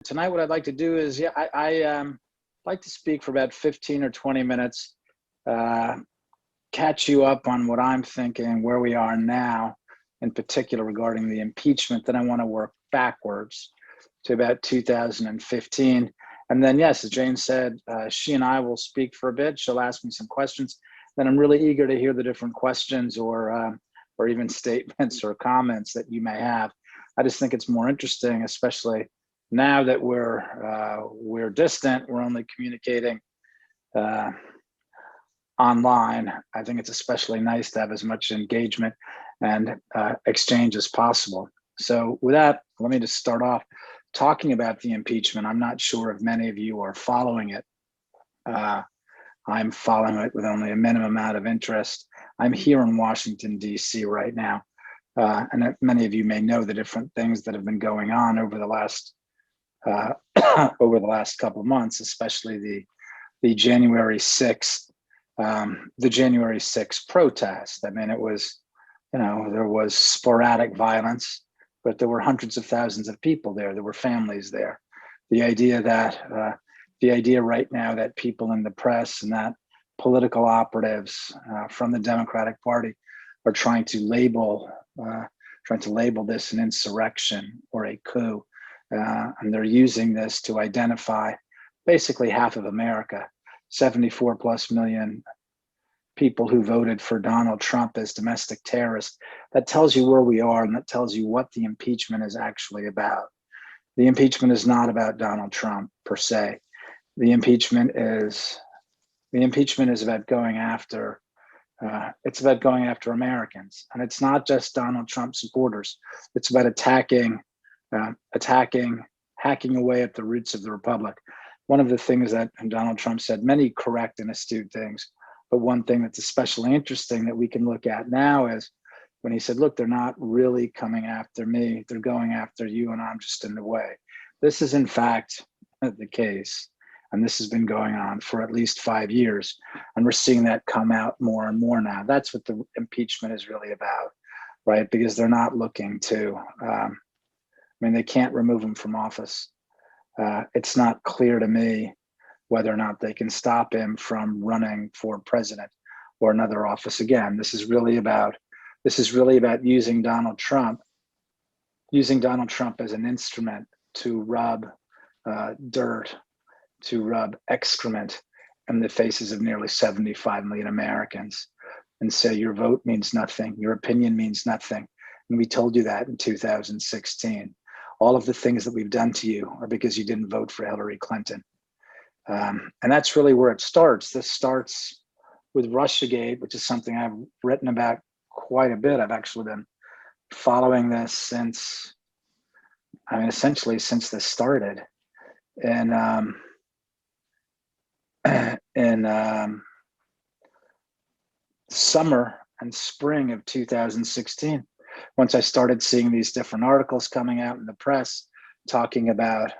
tonight what I'd like to do is, I like to speak for about 15 or 20 minutes, catch you up on what I'm thinking, where we are now, in particular regarding the impeachment. Then I want to work backwards to about 2015. And then, yes, as Jane said, she and I will speak for a bit. She'll ask me some questions. Then I'm really eager to hear the different questions or even statements or comments that you may have. I just think it's more interesting, especially now that we're distant. We're only communicating online. I think it's especially nice to have as much engagement and exchange as possible. So with that, let me just start off talking about the impeachment. I'm not sure if many of you are following it. I'm following it with only a minimum amount of interest. I'm here in Washington, D.C. right now. And many of you may know the different things that have been going on over the last couple of months, especially the January 6th, protest. I mean, it was, there was sporadic violence, but there were hundreds of thousands of people there. There were families there. The idea right now that people in the press and that political operatives from the Democratic Party are trying to label this an insurrection or a coup, and they're using this to identify basically half of America, 74 plus million people who voted for Donald Trump as domestic terrorists. That tells you where we are, and that tells you what the impeachment is actually about. The impeachment is not about Donald Trump per se. The impeachment is about going after. It's about going after Americans, and it's not just Donald Trump supporters. It's about hacking away at the roots of the republic. One of the things that Donald Trump said, many correct and astute things, but one thing that's especially interesting that we can look at now is when he said, look, they're not really coming after me, they're going after you, and I'm just in the way. This is in fact the case. And this has been going on for at least 5 years. And we're seeing that come out more and more now. That's what the impeachment is really about, right? Because they're not looking to, they can't remove him from office. It's not clear to me whether or not they can stop him from running for president or another office again. This is really about using Donald Trump as an instrument to rub dirt, to rub excrement in the faces of nearly 75 million Americans and say your vote means nothing, your opinion means nothing. And we told you that in 2016. All of the things that we've done to you are because you didn't vote for Hillary Clinton. And that's really where it starts. This starts with Russiagate, which is something I've written about quite a bit. I've actually been following this essentially since this started. And in summer and spring of 2016, once I started seeing these different articles coming out in the press talking about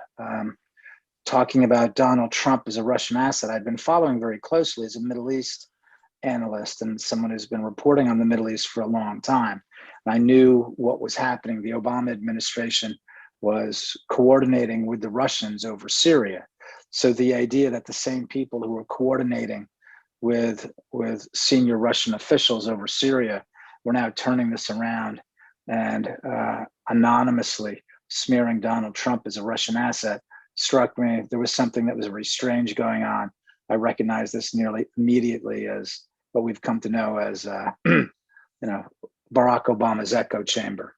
Donald Trump as a Russian asset, I'd been following very closely as a Middle East analyst and someone who's been reporting on the Middle East for a long time. And I knew what was happening. The Obama administration was coordinating with the Russians over Syria. So the idea that the same people who were coordinating with senior Russian officials over Syria were now turning this around and anonymously smearing Donald Trump as a Russian asset struck me. There was something that was very strange going on. I recognized this nearly immediately as what we've come to know as Barack Obama's echo chamber.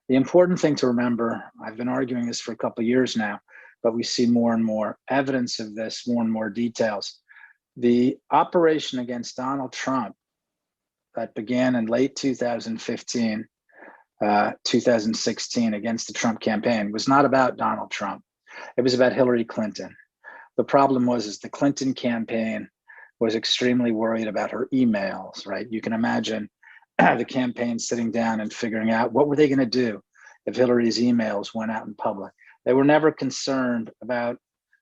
The important thing to remember, I've been arguing this for a couple of years now, but we see more and more evidence of this, more and more details. The operation against Donald Trump that began in late 2015, 2016 against the Trump campaign was not about Donald Trump. It was about Hillary Clinton. The problem was the Clinton campaign was extremely worried about her emails, right? You can imagine the campaign sitting down and figuring out what were they going to do if Hillary's emails went out in public. They were never concerned about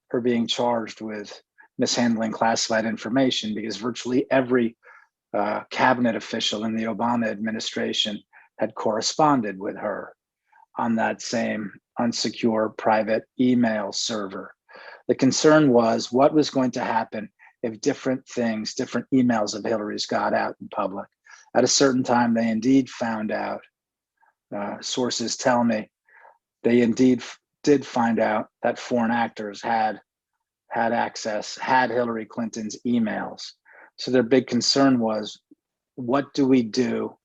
her being charged with mishandling classified information because virtually every cabinet official in the Obama administration had corresponded with her on that same unsecure private email server. The concern was what was going to happen if different things, different emails of Hillary's got out in public. At a certain time, they indeed found out, sources tell me, they indeed did find out that foreign actors had access, had Hillary Clinton's emails. So their big concern was, what do we do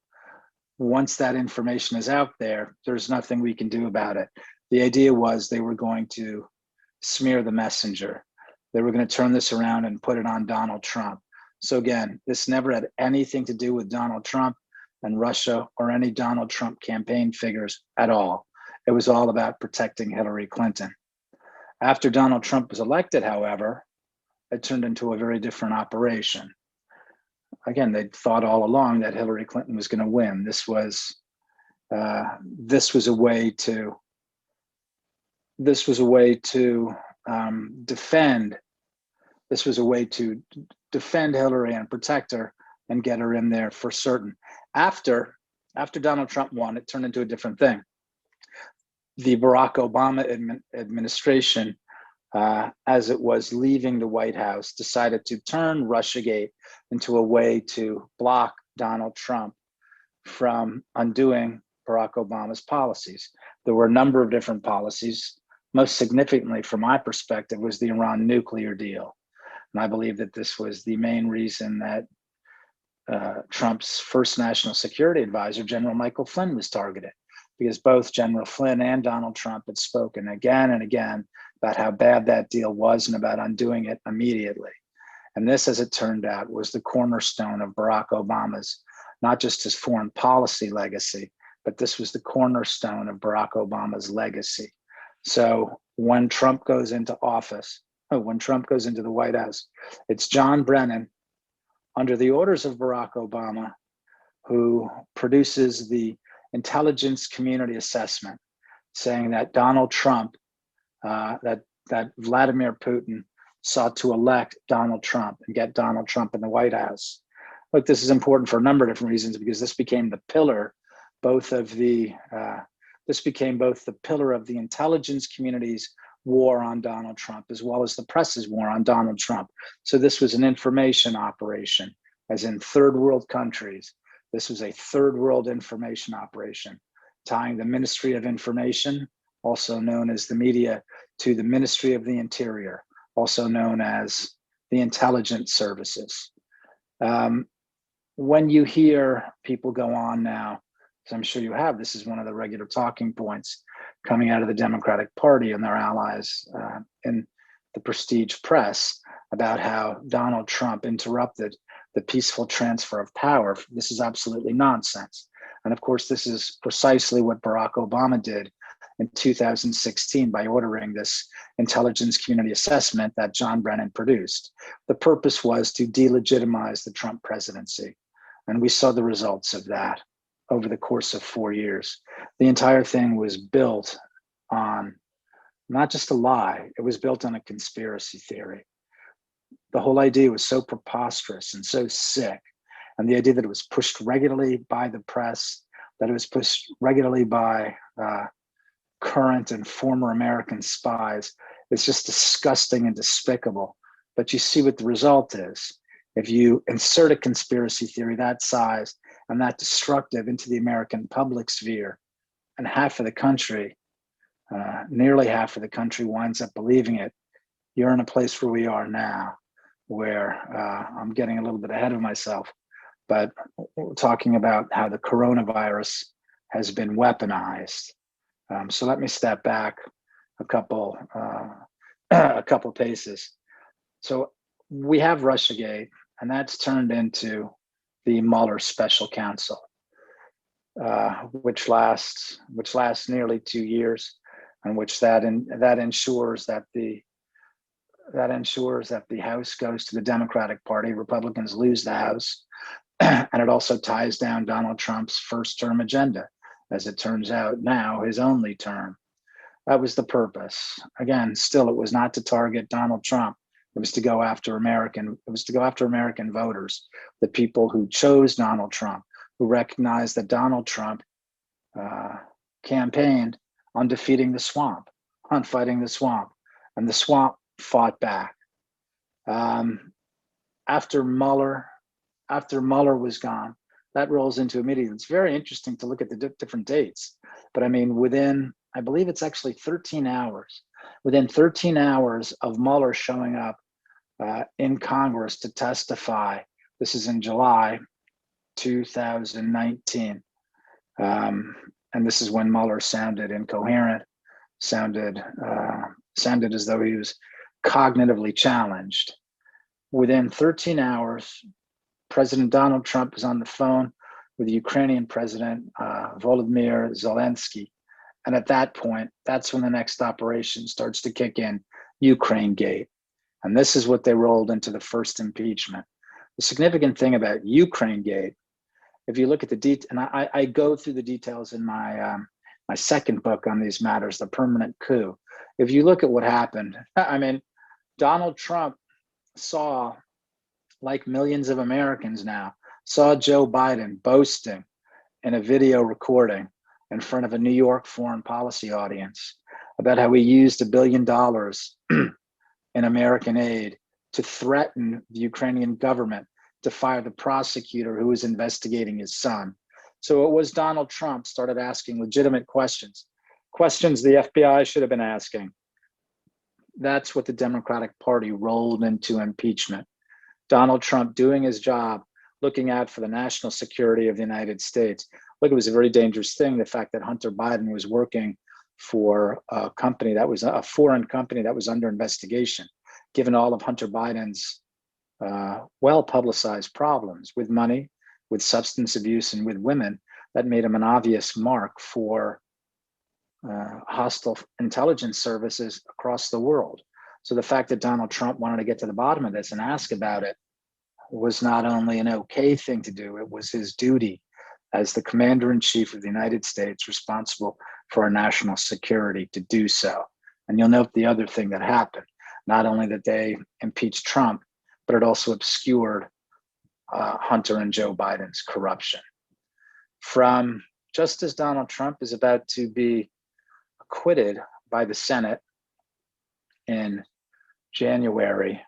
once that information is out there? There's nothing we can do about it. The idea was they were going to smear the messenger. They were going to turn this around and put it on Donald Trump. So again, this never had anything to do with Donald Trump and Russia or any Donald Trump campaign figures at all. It was all about protecting Hillary Clinton. After Donald Trump was elected, however, it turned into a very different operation. Again, they thought all along that Hillary Clinton was going to win. This was a way to defend. This was a way to defend Hillary and protect her and get her in there for certain. After Donald Trump won, it turned into a different thing. The Barack Obama administration, as it was leaving the White House, decided to turn Russiagate into a way to block Donald Trump from undoing Barack Obama's policies. There were a number of different policies. Most significantly, from my perspective, was the Iran nuclear deal. And I believe that this was the main reason that Trump's first national security advisor, General Michael Flynn, was targeted, because both General Flynn and Donald Trump had spoken again and again about how bad that deal was and about undoing it immediately. And this, as it turned out, was the cornerstone of Barack Obama's, not just his foreign policy legacy, but this was the cornerstone of Barack Obama's legacy. So when Trump goes into office, when Trump goes into the White House, it's John Brennan, under the orders of Barack Obama, who produces the intelligence community assessment, saying that Donald Trump, that Vladimir Putin sought to elect Donald Trump and get Donald Trump in the White House. Look, this is important for a number of different reasons, because this became the pillar, this became both the pillar of the intelligence community's war on Donald Trump, as well as the press's war on Donald Trump. So this was an information operation, as in third world countries. This was a third world information operation, tying the Ministry of Information, also known as the media, to the Ministry of the Interior, also known as the intelligence services. When you hear people go on now, as I'm sure you have, this is one of the regular talking points coming out of the Democratic Party and their allies in the prestige press, about how Donald Trump interrupted the peaceful transfer of power. This is absolutely nonsense. And of course, this is precisely what Barack Obama did in 2016 by ordering this intelligence community assessment that John Brennan produced. The purpose was to delegitimize the Trump presidency. And we saw the results of that over the course of 4 years. The entire thing was built on not just a lie, it was built on a conspiracy theory. The whole idea was so preposterous and so sick. And the idea that it was pushed regularly by the press, that it was pushed regularly by current and former American spies, is just disgusting and despicable. But you see what the result is. If you insert a conspiracy theory that size and that destructive into the American public sphere, and half of the country, nearly half of the country winds up believing it, you're in a place where we are now, where I'm getting a little bit ahead of myself, but we're talking about how the coronavirus has been weaponized. So let me step back a couple paces. So we have Russiagate, and that's turned into the Mueller special counsel, which lasts nearly 2 years, and which that ensures that the House goes to the Democratic Party. Republicans lose the House, and it also ties down Donald Trump's first term agenda, as it turns out now, his only term. That was the purpose. Again, still, it was not to target Donald Trump. It was to go after American voters, the people who chose Donald Trump, who recognized that Donald Trump campaigned on defeating the swamp, on fighting the swamp. And the swamp fought back. After Mueller was gone, that rolls into immediately. It's very interesting to look at the different dates. But I mean, within, I believe it's actually 13 hours, within 13 hours of Mueller showing up in Congress to testify, this is in July 2019. And this is when Mueller sounded incoherent, sounded as though he was cognitively challenged. Within 13 hours, President Donald Trump is on the phone with the Ukrainian president, Volodymyr Zelensky. And at that point, that's when the next operation starts to kick in, Ukraine Gate. And this is what they rolled into the first impeachment. The significant thing about Ukraine Gate, if you look at the detail, and I go through the details in my my second book on these matters, The Permanent Coup. If you look at what happened, I mean, Donald Trump saw, like millions of Americans now, saw Joe Biden boasting in a video recording in front of a New York foreign policy audience about how he used $1 billion in American aid to threaten the Ukrainian government to fire the prosecutor who was investigating his son. So it was Donald Trump started asking legitimate questions, questions the FBI should have been asking. That's what the Democratic Party rolled into impeachment. Donald Trump doing his job, looking out for the national security of the United States. Look, it was a very dangerous thing, the fact that Hunter Biden was working for a company that was a foreign company that was under investigation, given all of Hunter Biden's well-publicized problems with money, with substance abuse, and with women. That made him an obvious mark for hostile intelligence services across the world. So the fact that Donald Trump wanted to get to the bottom of this and ask about it was not only an okay thing to do, it was his duty as the commander-in-chief of the United States responsible for our national security to do so. And you'll note the other thing that happened, not only that they impeached Trump, but it also obscured Hunter and Joe Biden's corruption. From just as Donald Trump is about to be acquitted by the Senate in January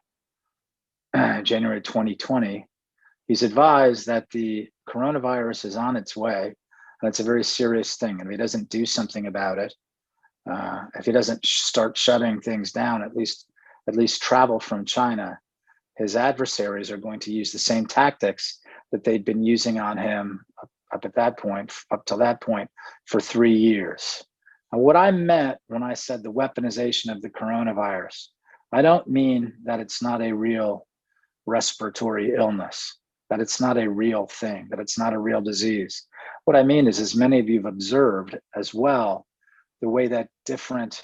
2020, he's advised that the coronavirus is on its way, and it's a very serious thing. And if he doesn't do something about it, if he doesn't start shutting things down, at least travel from China, his adversaries are going to use the same tactics that they'd been using on him up to that point for 3 years. And what I meant when I said the weaponization of the coronavirus, I don't mean that it's not a real respiratory illness, that it's not a real thing, that it's not a real disease. What I mean is, as many of you have observed as well, the way that different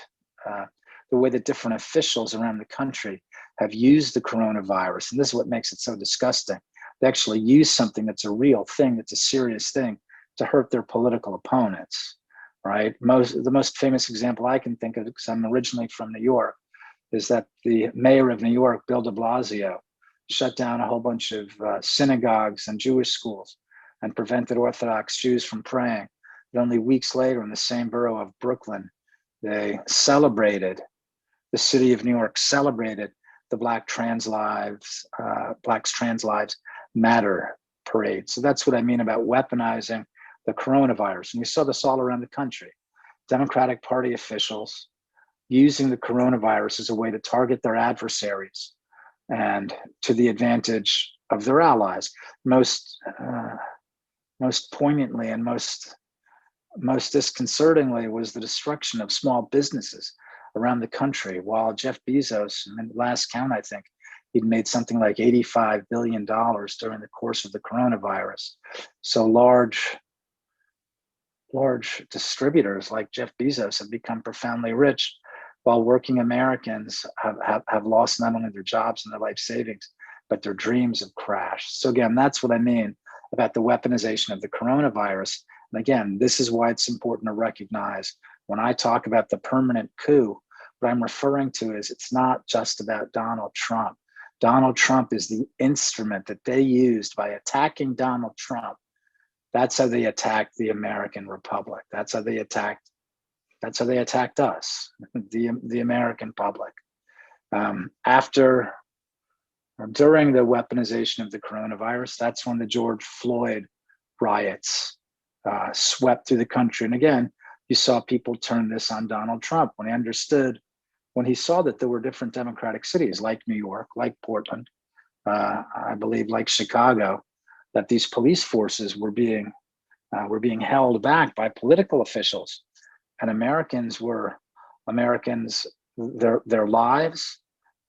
officials around the country have used the coronavirus, and this is what makes it so disgusting. They actually use something that's a real thing, that's a serious thing, to hurt their political opponents, right? The most famous example I can think of, because I'm originally from New York, is that the mayor of New York, Bill de Blasio, shut down a whole bunch of synagogues and Jewish schools and prevented Orthodox Jews from praying. But only weeks later, in the same borough of Brooklyn, the city of New York celebrated the Blacks Trans Lives Matter parade. So that's what I mean about weaponizing the coronavirus. And we saw this all around the country. Democratic Party officials using the coronavirus as a way to target their adversaries and to the advantage of their allies. Most poignantly and most disconcertingly was the destruction of small businesses around the country. While Jeff Bezos, in last count, I think, he'd made something like $85 billion during the course of the coronavirus. So large distributors like Jeff Bezos have become profoundly rich, while working Americans have lost not only their jobs and their life savings, but their dreams have crashed. So again, that's what I mean about the weaponization of the coronavirus. And again, this is why it's important to recognize when I talk about the permanent coup, what I'm referring to is it's not just about Donald Trump. Donald Trump is the instrument that they used by attacking Donald Trump. That's how they attacked the American Republic. That's how they attacked That's how they attacked us, the American public. During the weaponization of the coronavirus, that's when the George Floyd riots swept through the country. And again, you saw people turn this on Donald Trump when he saw that there were different Democratic cities like New York, like Portland, I believe like Chicago, that these police forces were being held back by political officials, and Americans, their lives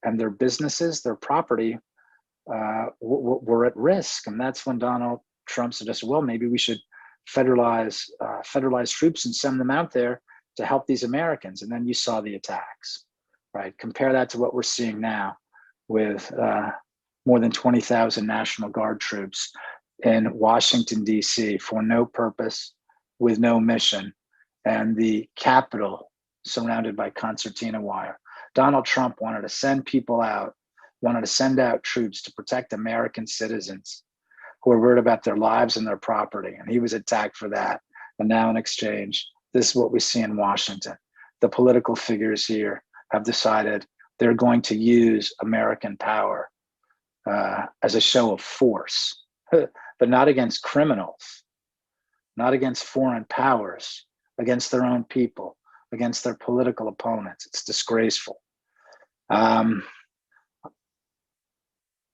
and their businesses, their property were at risk. And that's when Donald Trump suggested, well, maybe we should federalize troops and send them out there to help these Americans. And then you saw the attacks, right? Compare that to what we're seeing now with more than 20,000 National Guard troops in Washington, D.C. for no purpose, with no mission, and the Capitol surrounded by concertina wire. Donald Trump wanted to send people out, wanted to send out troops to protect American citizens who are worried about their lives and their property. And he was attacked for that. And now in exchange, this is what we see in Washington. The political figures here have decided they're going to use American power as a show of force, but not against criminals, not against foreign powers, against their own people, against their political opponents. It's disgraceful.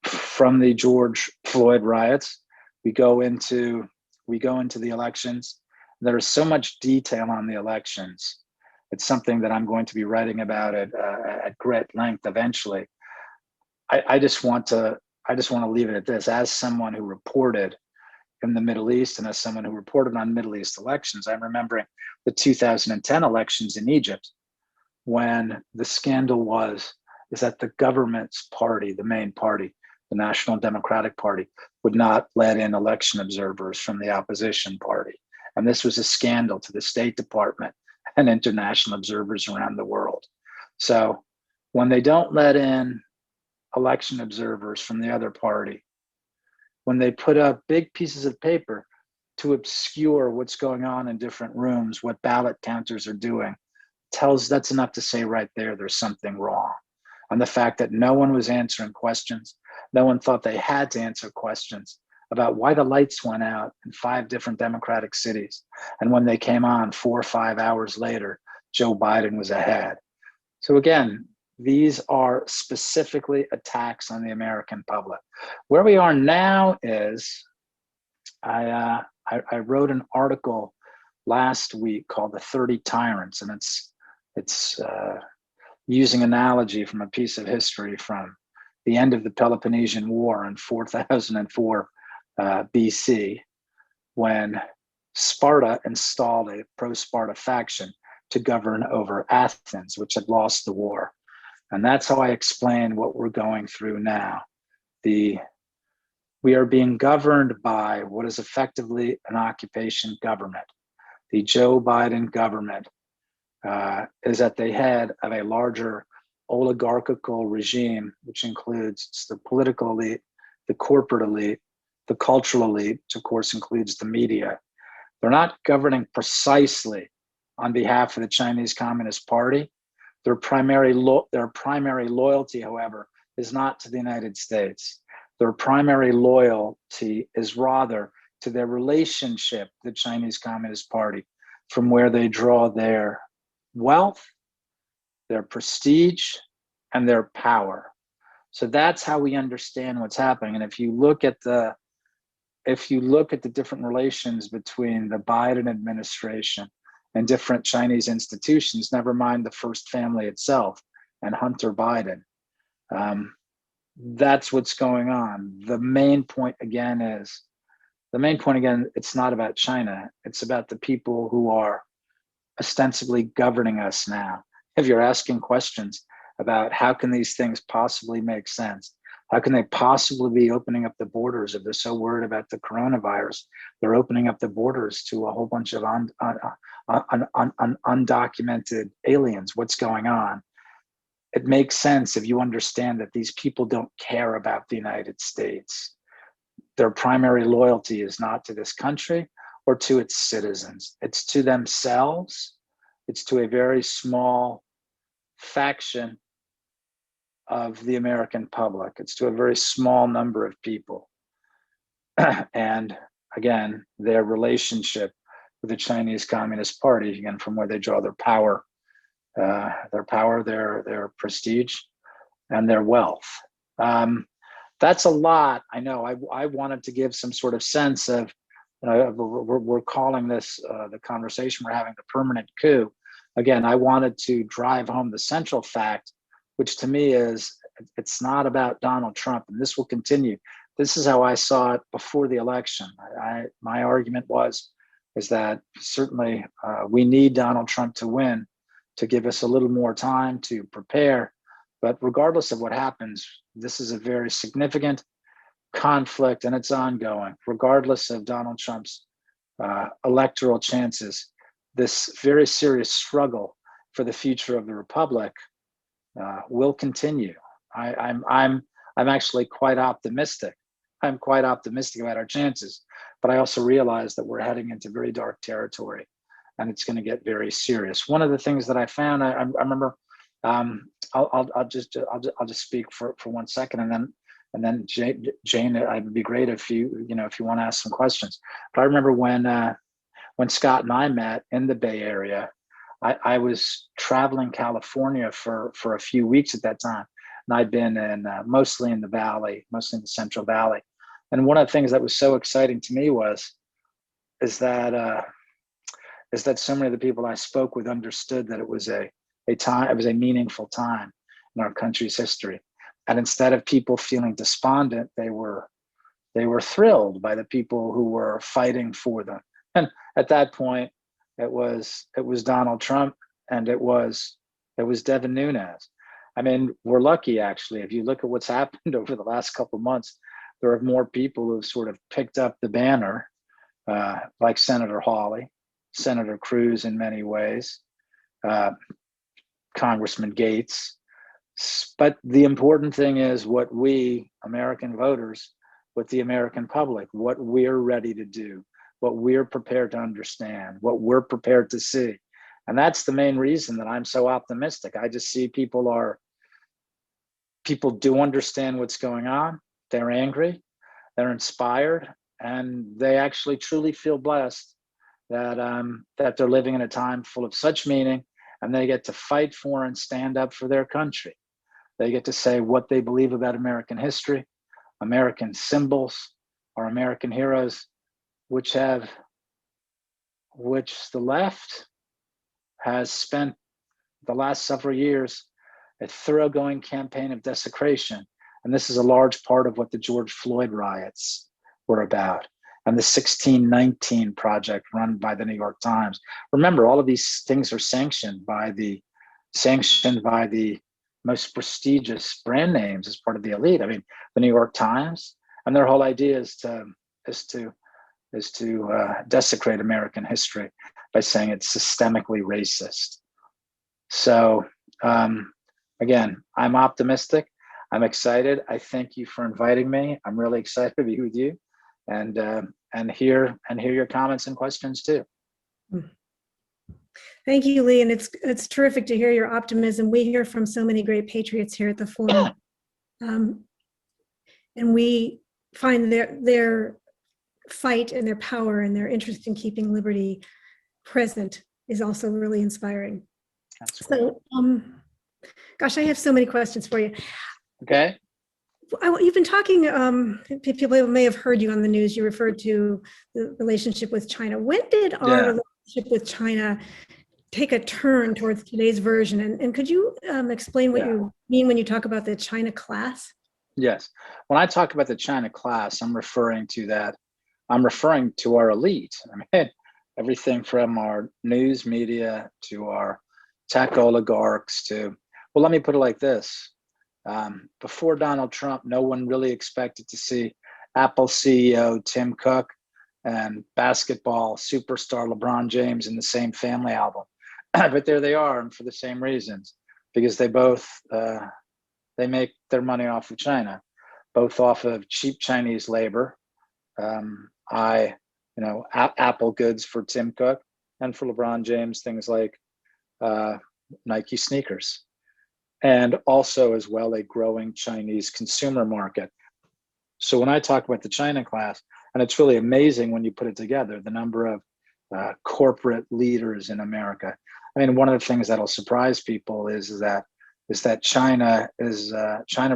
From the George Floyd riots, we go into the elections. There is so much detail on the elections. It's something that I'm going to be writing about at great length eventually. I just want to leave it at this. As someone who reported in the Middle East and as someone who reported on Middle East elections, I'm remembering the 2010 elections in Egypt, when the scandal is that the government's party, the main party, the National Democratic Party, would not let in election observers from the opposition party. And this was a scandal to the State Department and international observers around the world. So when they don't let in election observers from the other party, when they put up big pieces of paper to obscure what's going on in different rooms, what ballot counters are doing, that's enough to say right there's something wrong. And the fact that no one was answering questions, no one thought they had to answer questions about why the lights went out in 5 different Democratic cities. And when they came on 4 or 5 hours later, Joe Biden was ahead. So again, these are specifically attacks on the American public. Where we are now is, I wrote an article last week called "The 30 Tyrants," and it's using analogy from a piece of history from the end of the Peloponnesian War in 4004 BC, when Sparta installed a pro-Sparta faction to govern over Athens, which had lost the war. And that's how I explain what we're going through now. We are being governed by what is effectively an occupation government. The Joe Biden government is at the head of a larger oligarchical regime, which includes the political elite, the corporate elite, the cultural elite, which of course includes the media. They're not governing precisely on behalf of the Chinese Communist Party. Their primary loyalty, however, is not to the United States. Their primary loyalty is rather to their relationship with the Chinese Communist Party, from where they draw their wealth, their prestige, and their power. So that's how we understand what's happening. And if you look at the different relations between the Biden administration and different Chinese institutions, never mind the first family itself and Hunter Biden, that's what's going on. The main point again, it's not about China. It's about the people who are ostensibly governing us now. If you're asking questions about how can these things possibly make sense, how can they possibly be opening up the borders if they're so worried about the coronavirus? They're opening up the borders to a whole bunch of undocumented aliens. What's going on? It makes sense if you understand that these people don't care about the United States. Their primary loyalty is not to this country or to its citizens. It's to themselves It's to a very small faction of the American public. It's to a very small number of people. And again, their relationship with the Chinese Communist Party, again, from where they draw their power, their prestige, and their wealth. That's a lot. I know. I wanted to give some sort of sense of, we're calling this the conversation we're having the permanent coup. Again, I wanted to drive home the central fact, which to me is, it's not about Donald Trump, and this will continue. This is how I saw it before the election. My argument is that certainly we need Donald Trump to win to give us a little more time to prepare. But regardless of what happens, this is a very significant conflict, and it's ongoing. Regardless of Donald Trump's electoral chances, this very serious struggle for the future of the republic will continue. I'm actually quite optimistic. I'm quite optimistic about our chances, but I also realize that we're heading into very dark territory, and it's going to get very serious. One of the things that I found, I remember, I'll just speak for 1 second, and then Jane, it would be great if you want to ask some questions. But I remember when Scott and I met in the Bay Area, I was traveling California for a few weeks at that time. And I'd been mostly in the Valley, mostly in the Central Valley. And one of the things that was so exciting to me is that so many of the people I spoke with understood that it was a meaningful time in our country's history. And instead of people feeling despondent, they were thrilled by the people who were fighting for them. And at that point, it was Donald Trump, and it was Devin Nunes. I mean, we're lucky, actually. If you look at what's happened over the last couple of months, there are more people who have sort of picked up the banner, like Senator Hawley, Senator Cruz in many ways, Congressman Gates. But the important thing is what we, American voters, what the American public, what we're ready to do, what we're prepared to understand, what we're prepared to see. And that's the main reason that I'm so optimistic. I just see people do understand what's going on. They're angry, they're inspired, and they actually truly feel blessed that they're living in a time full of such meaning, and they get to fight for and stand up for their country. They get to say what they believe about American history, American symbols, our American heroes, which the left has spent the last several years a thoroughgoing campaign of desecration. And this is a large part of what the George Floyd riots were about, and the 1619 Project run by the New York Times. Remember, all of these things are sanctioned by the most prestigious brand names as part of the elite. I mean, the New York Times, and their whole idea is to desecrate American history by saying it's systemically racist. So again, I'm optimistic. I'm excited. I thank you for inviting me. I'm really excited to be with you, and hear your comments and questions too. Thank you, Lee, and it's terrific to hear your optimism. We hear from so many great patriots here at the forum, and we find their fight and their power and their interest in keeping liberty present is also really inspiring. That's great. So, gosh, I have so many questions for you. Okay. You've been talking, people may have heard you on the news, you referred to the relationship with China. When did our relationship with China take a turn towards today's version? And could you explain what you mean when you talk about the China class? Yes. When I talk about the China class, I'm referring to our elite. I mean, everything from our news media to our tech oligarchs to, well, let me put it like this. Before Donald Trump, no one really expected to see Apple CEO Tim Cook and basketball superstar LeBron James in the same family album. But there they are, and for the same reasons, because they both, they make their money off of China, both off of cheap Chinese labor. Apple goods for Tim Cook, and for LeBron James, things like Nike sneakers, and also as well a growing Chinese consumer market. So when I talk about the China class, and it's really amazing when you put it together, the number of corporate leaders in America. I mean, one of the things that'll surprise people is that China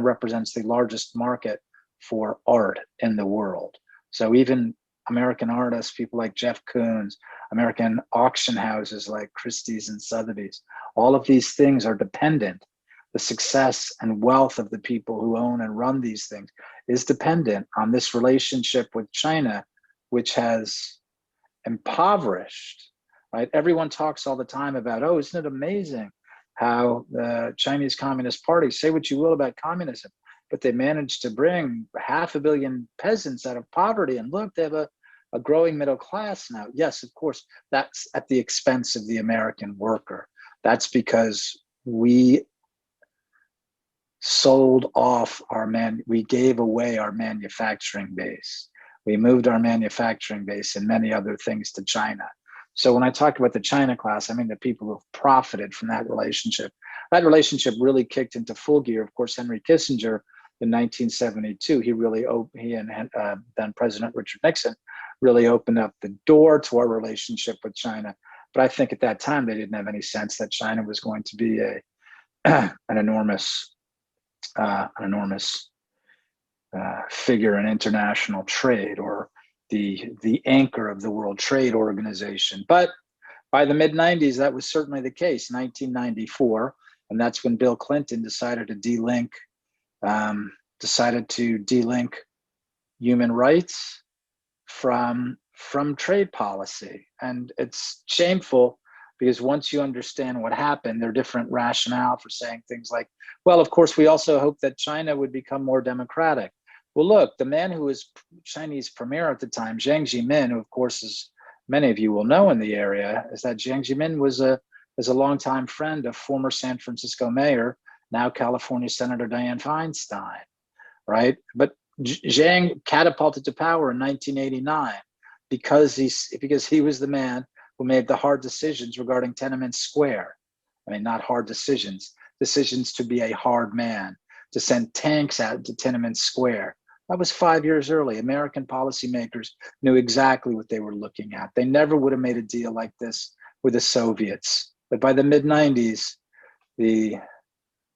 represents the largest market for art in the world. So even American artists, people like Jeff Koons, American auction houses like Christie's and Sotheby's, all of these things are dependent. The success and wealth of the people who own and run these things is dependent on this relationship with China, which has impoverished, right? Everyone talks all the time about, oh, isn't it amazing how the Chinese Communist Party, say what you will about communism, but they managed to bring 500 million peasants out of poverty. And look, they have a growing middle class now. Yes, of course, that's at the expense of the American worker. That's because we sold off we gave away our manufacturing base. We moved our manufacturing base and many other things to China. So when I talk about the China class, I mean the people who have profited from that relationship. That relationship really kicked into full gear. Of course, Henry Kissinger in 1972, he and then President Richard Nixon really opened up the door to our relationship with China. But I think at that time, they didn't have any sense that China was going to be an enormous figure in international trade, or the anchor of the World Trade Organization. But by the mid-90s, that was certainly the case. 1994, and that's when Bill Clinton decided to delink human rights from trade policy. And it's shameful, because once you understand what happened, there are different rationale for saying things like, well, of course, we also hope that China would become more democratic. Well, look, the man who was Chinese premier at the time, Jiang Zemin, who of course, as many of you will know in the area, is that Jiang Zemin was a longtime friend of former San Francisco mayor, now California Senator Dianne Feinstein, right? But Jiang catapulted to power in 1989 because he was the man who made the hard decisions regarding Tiananmen Square. I mean, not hard decisions to be a hard man, to send tanks out to Tiananmen Square. That was 5 years early. American policymakers knew exactly what they were looking at. They never would have made a deal like this with the Soviets. But by the mid-90s, the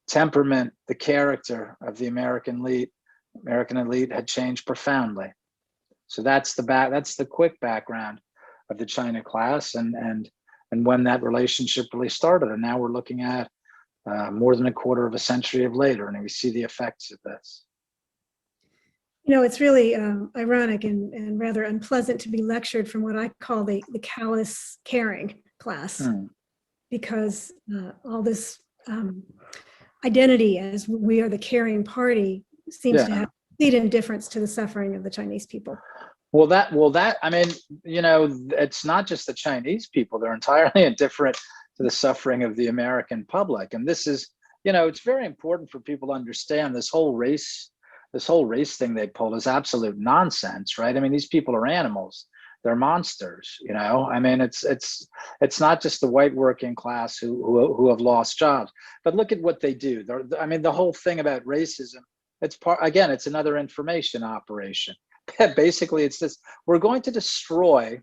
temperament, the character of the American elite had changed profoundly. So that's the quick background of the China class and when that relationship really started. And now we're looking at more than a quarter of a century of later, and we see the effects of this. You know, it's really ironic and rather unpleasant to be lectured from what I call the callous caring class, because all this identity as we are the caring party seems to have complete indifference to the suffering of the Chinese people. Well, I mean, you know, it's not just the Chinese people. They're entirely indifferent to the suffering of the American public. And this is, you know, it's very important for people to understand this whole race thing they pulled is absolute nonsense, right? I mean, these people are animals. They're monsters, you know? I mean, it's not just the white working class who have lost jobs, but look at what they do. I mean, the whole thing about racism, it's another information operation. Basically, it's this: we're going to destroy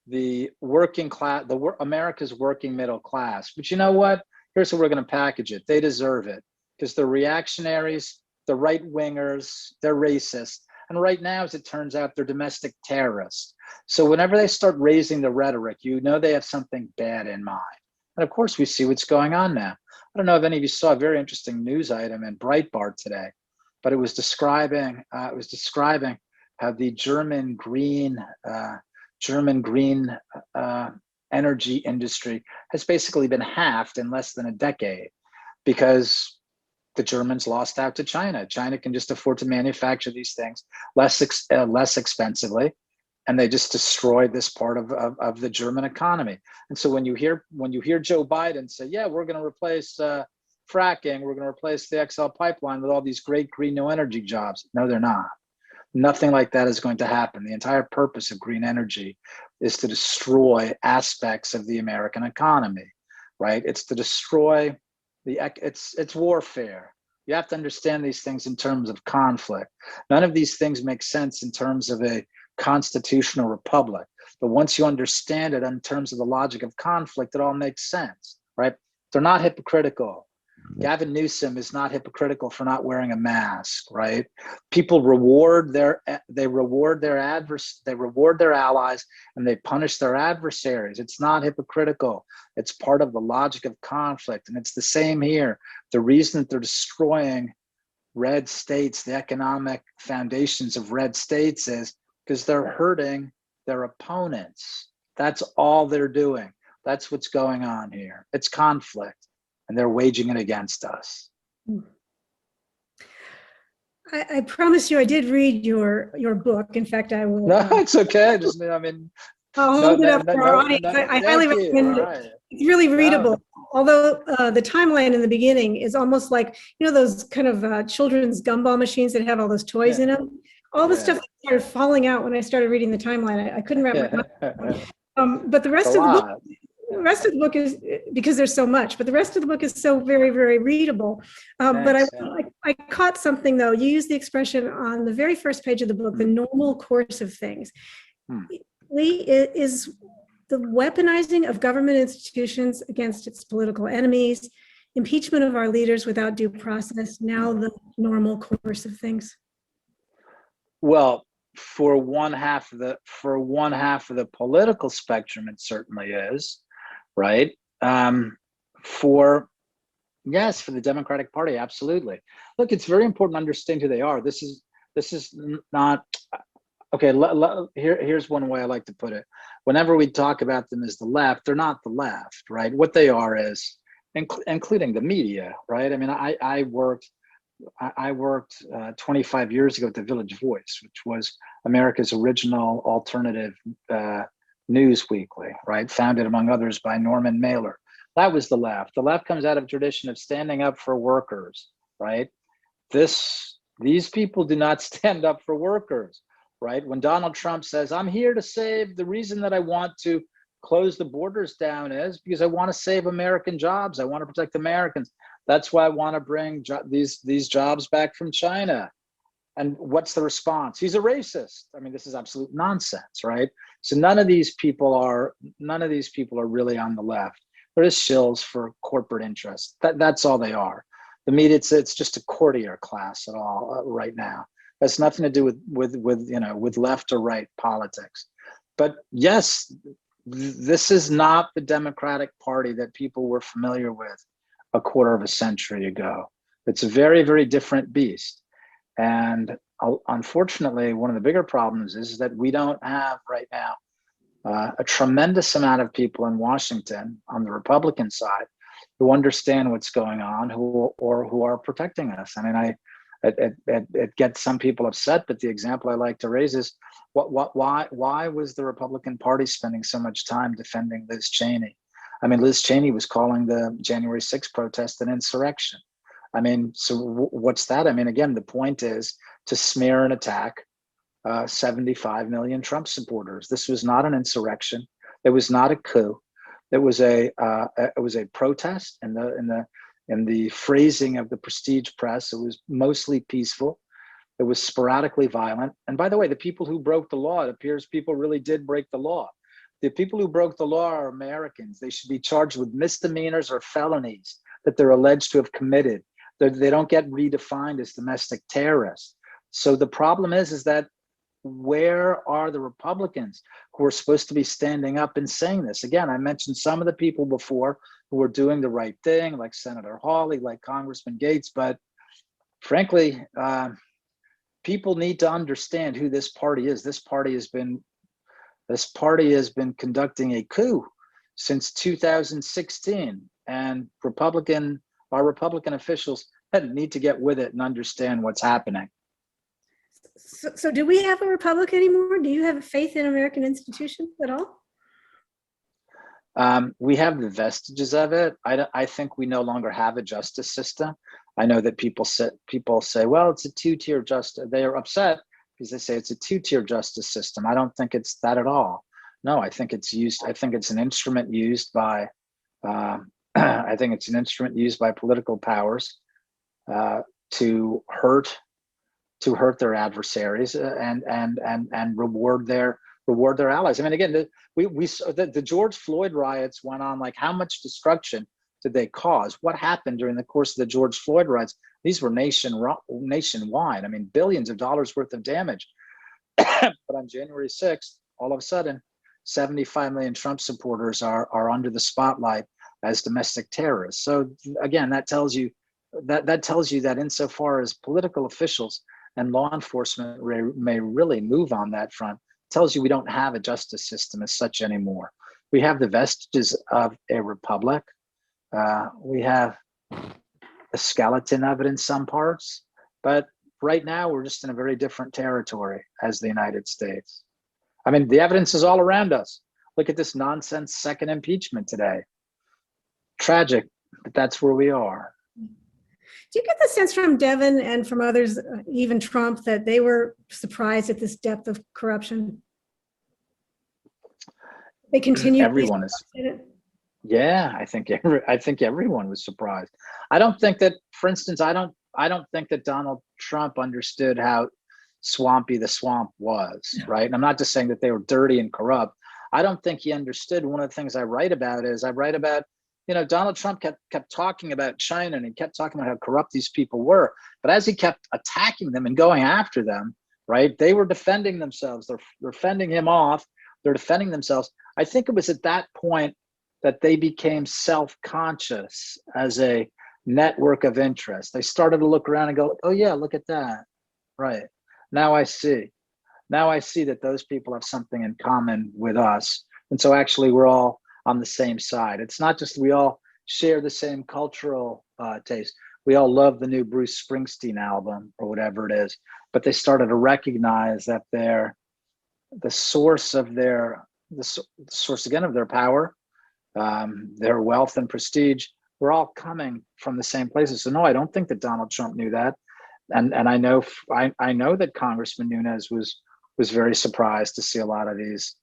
the working class, America's working middle class. But you know what? Here's how we're going to package it. They deserve it, because they're reactionaries, they're right wingers, they're racist, and right now, as it turns out, they're domestic terrorists. So whenever they start raising the rhetoric, you know they have something bad in mind. And of course, we see what's going on now. I don't know if any of you saw a very interesting news item in Breitbart today, but it was describing how the German green energy industry has basically been halved in less than a decade, because the Germans lost out to China. China can just afford to manufacture these things less expensively, and they just destroyed this part of the German economy. And so when you hear Joe Biden say, "Yeah, we're going to replace fracking, we're going to replace the XL pipeline with all these great green new energy jobs," no, they're not. Nothing like that is going to happen. The entire purpose of green energy is to destroy aspects of the American economy. right? It's to destroy it's warfare. You have to understand these things in terms of conflict. None of these things make sense in terms of a constitutional republic. But once you understand it in terms of the logic of conflict, it all makes sense, right? They're not hypocritical. Gavin Newsom is not hypocritical for not wearing a mask, right? People reward their allies, and they punish their adversaries. It's not hypocritical. It's part of the logic of conflict. And it's the same here. The reason that they're destroying red states, the economic foundations of red states, is because they're hurting their opponents. That's all they're doing. That's what's going on here. It's conflict, and they're waging it against us. I promise you, I did read your book. In fact, I will. No, it's okay. I mean, I'll hold it up for our audience. I highly recommend it. Right. It's really readable. Although the timeline in the beginning is almost like, those kind of children's gumball machines that have all those toys in them. All the stuff started falling out when I started reading the timeline. I couldn't wrap my mind. But the rest of the book is, because there's so much, but the rest of the book is so very, very readable. But I caught something though. You used the expression on the very first page of the book, the normal course of things. Lee, is the weaponizing of government institutions against its political enemies, impeachment of our leaders without due process, now the normal course of things? Well, for one half of the political spectrum, it certainly is, right? For the Democratic Party, absolutely. Look, it's very important to understand who they are. This is not okay. Here's one way I like to put it. Whenever we talk about them as the left, they're not the left, right? What they are is, including the media, right? I mean, I worked 25 years ago at the Village Voice, which was America's original alternative news weekly, right? Founded, among others, by Norman Mailer. That was the left. The left comes out of a tradition of standing up for workers, right? These people do not stand up for workers, right? When Donald Trump says, I'm here to save, the reason that I want to close the borders down is because I want to save American jobs. I want to protect Americans. That's why I want to bring these jobs back from China. And what's the response? He's a racist. I mean, this is absolute nonsense, right? So none of these people are really on the left. They're just shills for corporate interests. That's all they are. The media, it's just a courtier class at all right now. That's nothing to do with left or right politics. But yes, this is not the Democratic Party that people were familiar with a quarter of a century ago. It's a very, very different beast. And unfortunately, one of the bigger problems is that we don't have right now a tremendous amount of people in Washington on the Republican side who understand what's going on, who are protecting us. I mean, it gets some people upset, but the example I like to raise is why was the Republican Party spending so much time defending Liz Cheney? I mean, Liz Cheney was calling the January 6th protest an insurrection. I mean, so what's that? I mean, again, the point is to smear and attack 75 million Trump supporters. This was not an insurrection. It was not a coup. It was a protest. In the phrasing of the prestige press, it was mostly peaceful. It was sporadically violent. And by the way, the people who broke the law, it appears people really did break the law. The people who broke the law are Americans. They should be charged with misdemeanors or felonies that they're alleged to have committed. They don't get redefined as domestic terrorists. So the problem is that where are the Republicans who are supposed to be standing up and saying this? Again, I mentioned some of the people before who are doing the right thing, like Senator Hawley, like Congressman Gates, but frankly, people need to understand who this party is. This party has been conducting a coup since 2016, and our Republican officials need to get with it and understand what's happening. So do we have a republic anymore? Do you have faith in American institutions at all? We have the vestiges of it. I think we no longer have a justice system. I know that people say, well, it's a two-tier justice. They are upset because they say it's a two-tier justice system. I don't think it's that at all. No, I think it's an instrument used by I think it's an instrument used by political powers to hurt their adversaries and reward their allies. I mean, again, the George Floyd riots went on. Like, how much destruction did they cause? What happened during the course of the George Floyd riots? These were nationwide. I mean, billions of dollars worth of damage. But on January 6th, all of a sudden, 75 million Trump supporters are under the spotlight as domestic terrorists. So again, that tells you that insofar as political officials and law enforcement may really move on that front, tells you we don't have a justice system as such anymore. We have the vestiges of a republic. We have a skeleton of it in some parts, but right now we're just in a very different territory as the United States. I mean, the evidence is all around us. Look at this nonsense second impeachment today. Tragic, but that's where we are. Do you get the sense from Devin and from others, even Trump, that they were surprised at this depth of corruption? They continue. Everyone is. Yeah, I think everyone was surprised. I don't think that, for instance, I don't think that Donald Trump understood how swampy the swamp was, right? And I'm not just saying that they were dirty and corrupt. I don't think he understood. One of the things I write about, Donald Trump kept talking about China, and he kept talking about how corrupt these people were. But as he kept attacking them and going after them, right, they were defending themselves. They're fending him off. They're defending themselves. I think it was at that point that they became self-conscious as a network of interest. They started to look around and go, oh yeah, look at that. Right. Now I see that those people have something in common with us. And so actually we're all on the same side. It's not just we all share the same cultural taste. We all love the new Bruce Springsteen album or whatever it is, but they started to recognize that the source again of their power, their wealth and prestige, we're all coming from the same places. So no, I don't think that Donald Trump knew that. And I know that Congressman Nunes was very surprised to see a lot of these.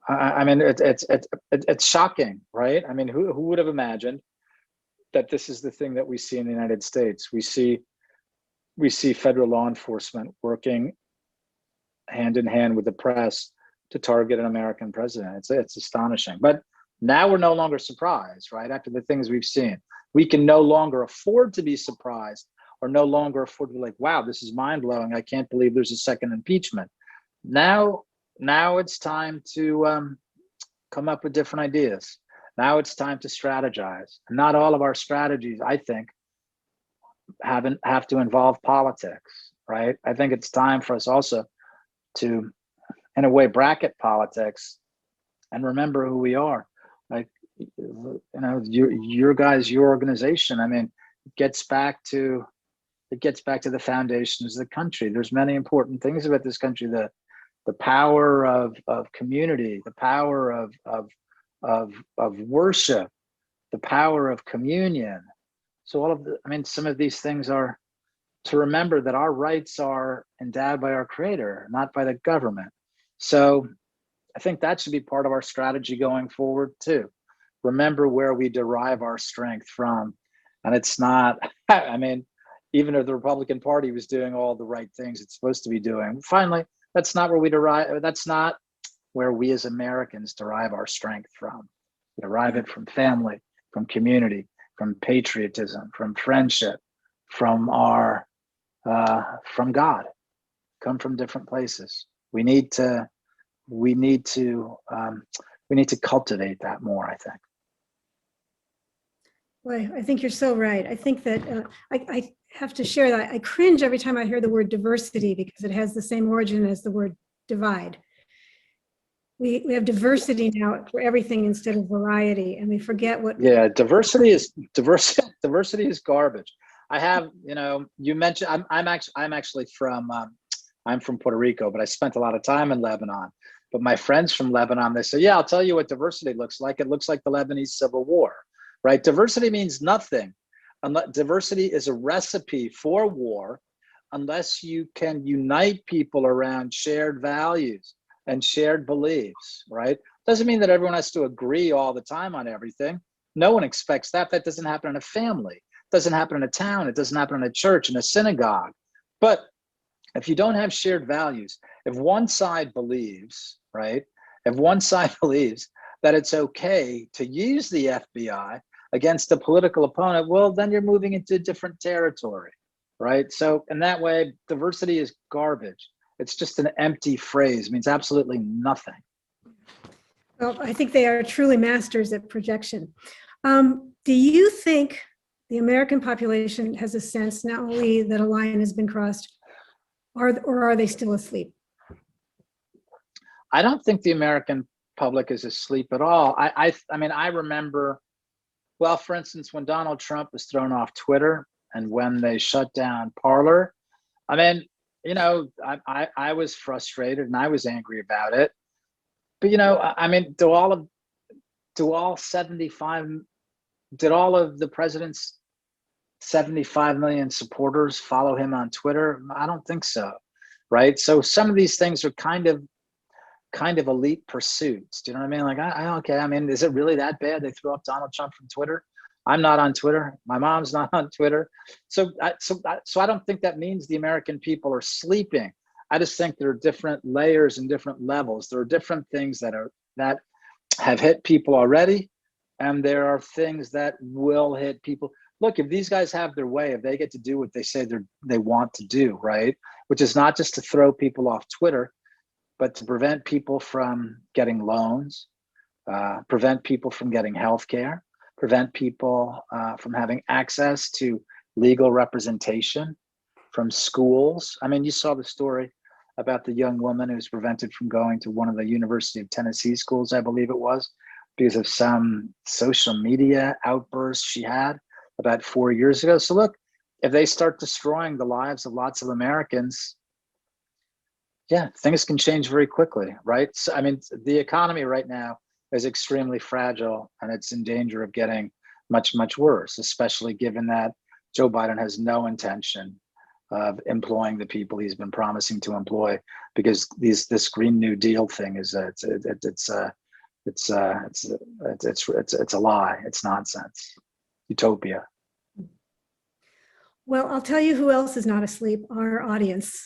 I mean, it's shocking, right? I mean, who would have imagined that this is the thing that we see in the United States? We see federal law enforcement working hand in hand with the press to target an American president. It's astonishing. But now we're no longer surprised, right? After the things we've seen, we can no longer afford to be surprised, or no longer afford to be like, wow, this is mind blowing. I can't believe there's a second impeachment. Now it's time to come up with different ideas. Now it's time to strategize. And not all of our strategies, I think, have to involve politics, right? I think it's time for us also to, in a way, bracket politics and remember who we are. Like, your guys, your organization, I mean, it gets back to the foundations of the country. There's many important things about this country. The power of community, the power of worship, the power of communion. So some of these things are to remember that our rights are endowed by our Creator, not by the government. So I think that should be part of our strategy going forward too. Remember where we derive our strength from. And it's not, I mean, even if the Republican Party was doing all the right things it's supposed to be doing, finally, that's not where we as Americans derive our strength from. We derive it from family, from community, from patriotism, from friendship, from God. Come from different places. We need to cultivate that more, I think. Boy, I think you're so right. I think that I have to share that I cringe every time I hear the word diversity, because it has the same origin as the word divide. We have diversity now for everything instead of variety, and we forget what. Yeah, diversity is garbage. I have, you mentioned I'm actually from I'm from Puerto Rico, but I spent a lot of time in Lebanon. But my friends from Lebanon, they say, yeah, I'll tell you what diversity looks like. It looks like the Lebanese Civil War. Right? Diversity means nothing. Diversity is a recipe for war unless you can unite people around shared values and shared beliefs, right? Doesn't mean that everyone has to agree all the time on everything, No one expects that. That doesn't happen in a family. It doesn't happen in a town. It doesn't happen in a church, in a synagogue. But if you don't have shared values, if one side believes, right, if one side believes that it's okay to use the FBI against a political opponent, well, then you're moving into different territory, right? So in that way, diversity is garbage. It's just an empty phrase, it means absolutely nothing. Well, I think they are truly masters at projection. Do you think the American population has a sense not only that a line has been crossed, or are they still asleep? I don't think the American public is asleep at all. I mean, I remember, well, for instance, when Donald Trump was thrown off Twitter and when they shut down Parler, I mean, you know, I was frustrated and I was angry about it. But, you know, I mean, did all of the president's 75 million supporters follow him on Twitter? I don't think so, right? So some of these things are kind of elite pursuits. Do you know what I mean? Like, okay, I mean, is it really that bad? They threw up Donald Trump from Twitter. I'm not on Twitter. My mom's not on Twitter. So I don't think that means the American people are sleeping. I just think there are different layers and different levels. There are different things that have hit people already, and there are things that will hit people. Look, if these guys have their way, if they get to do what they say they want to do, right? Which is not just to throw people off Twitter, but to prevent people from getting loans, prevent people from getting health care, prevent people from having access to legal representation from schools. I mean, you saw the story about the young woman who was prevented from going to one of the University of Tennessee schools, I believe it was, because of some social media outbursts she had about 4 years ago. So look, if they start destroying the lives of lots of Americans, yeah, things can change very quickly, right? So, I mean, the economy right now is extremely fragile and it's in danger of getting much, much worse, especially given that Joe Biden has no intention of employing the people he's been promising to employ, because this Green New Deal thing is it's a lie. It's nonsense. Utopia. Well, I'll tell you who else is not asleep, our audience.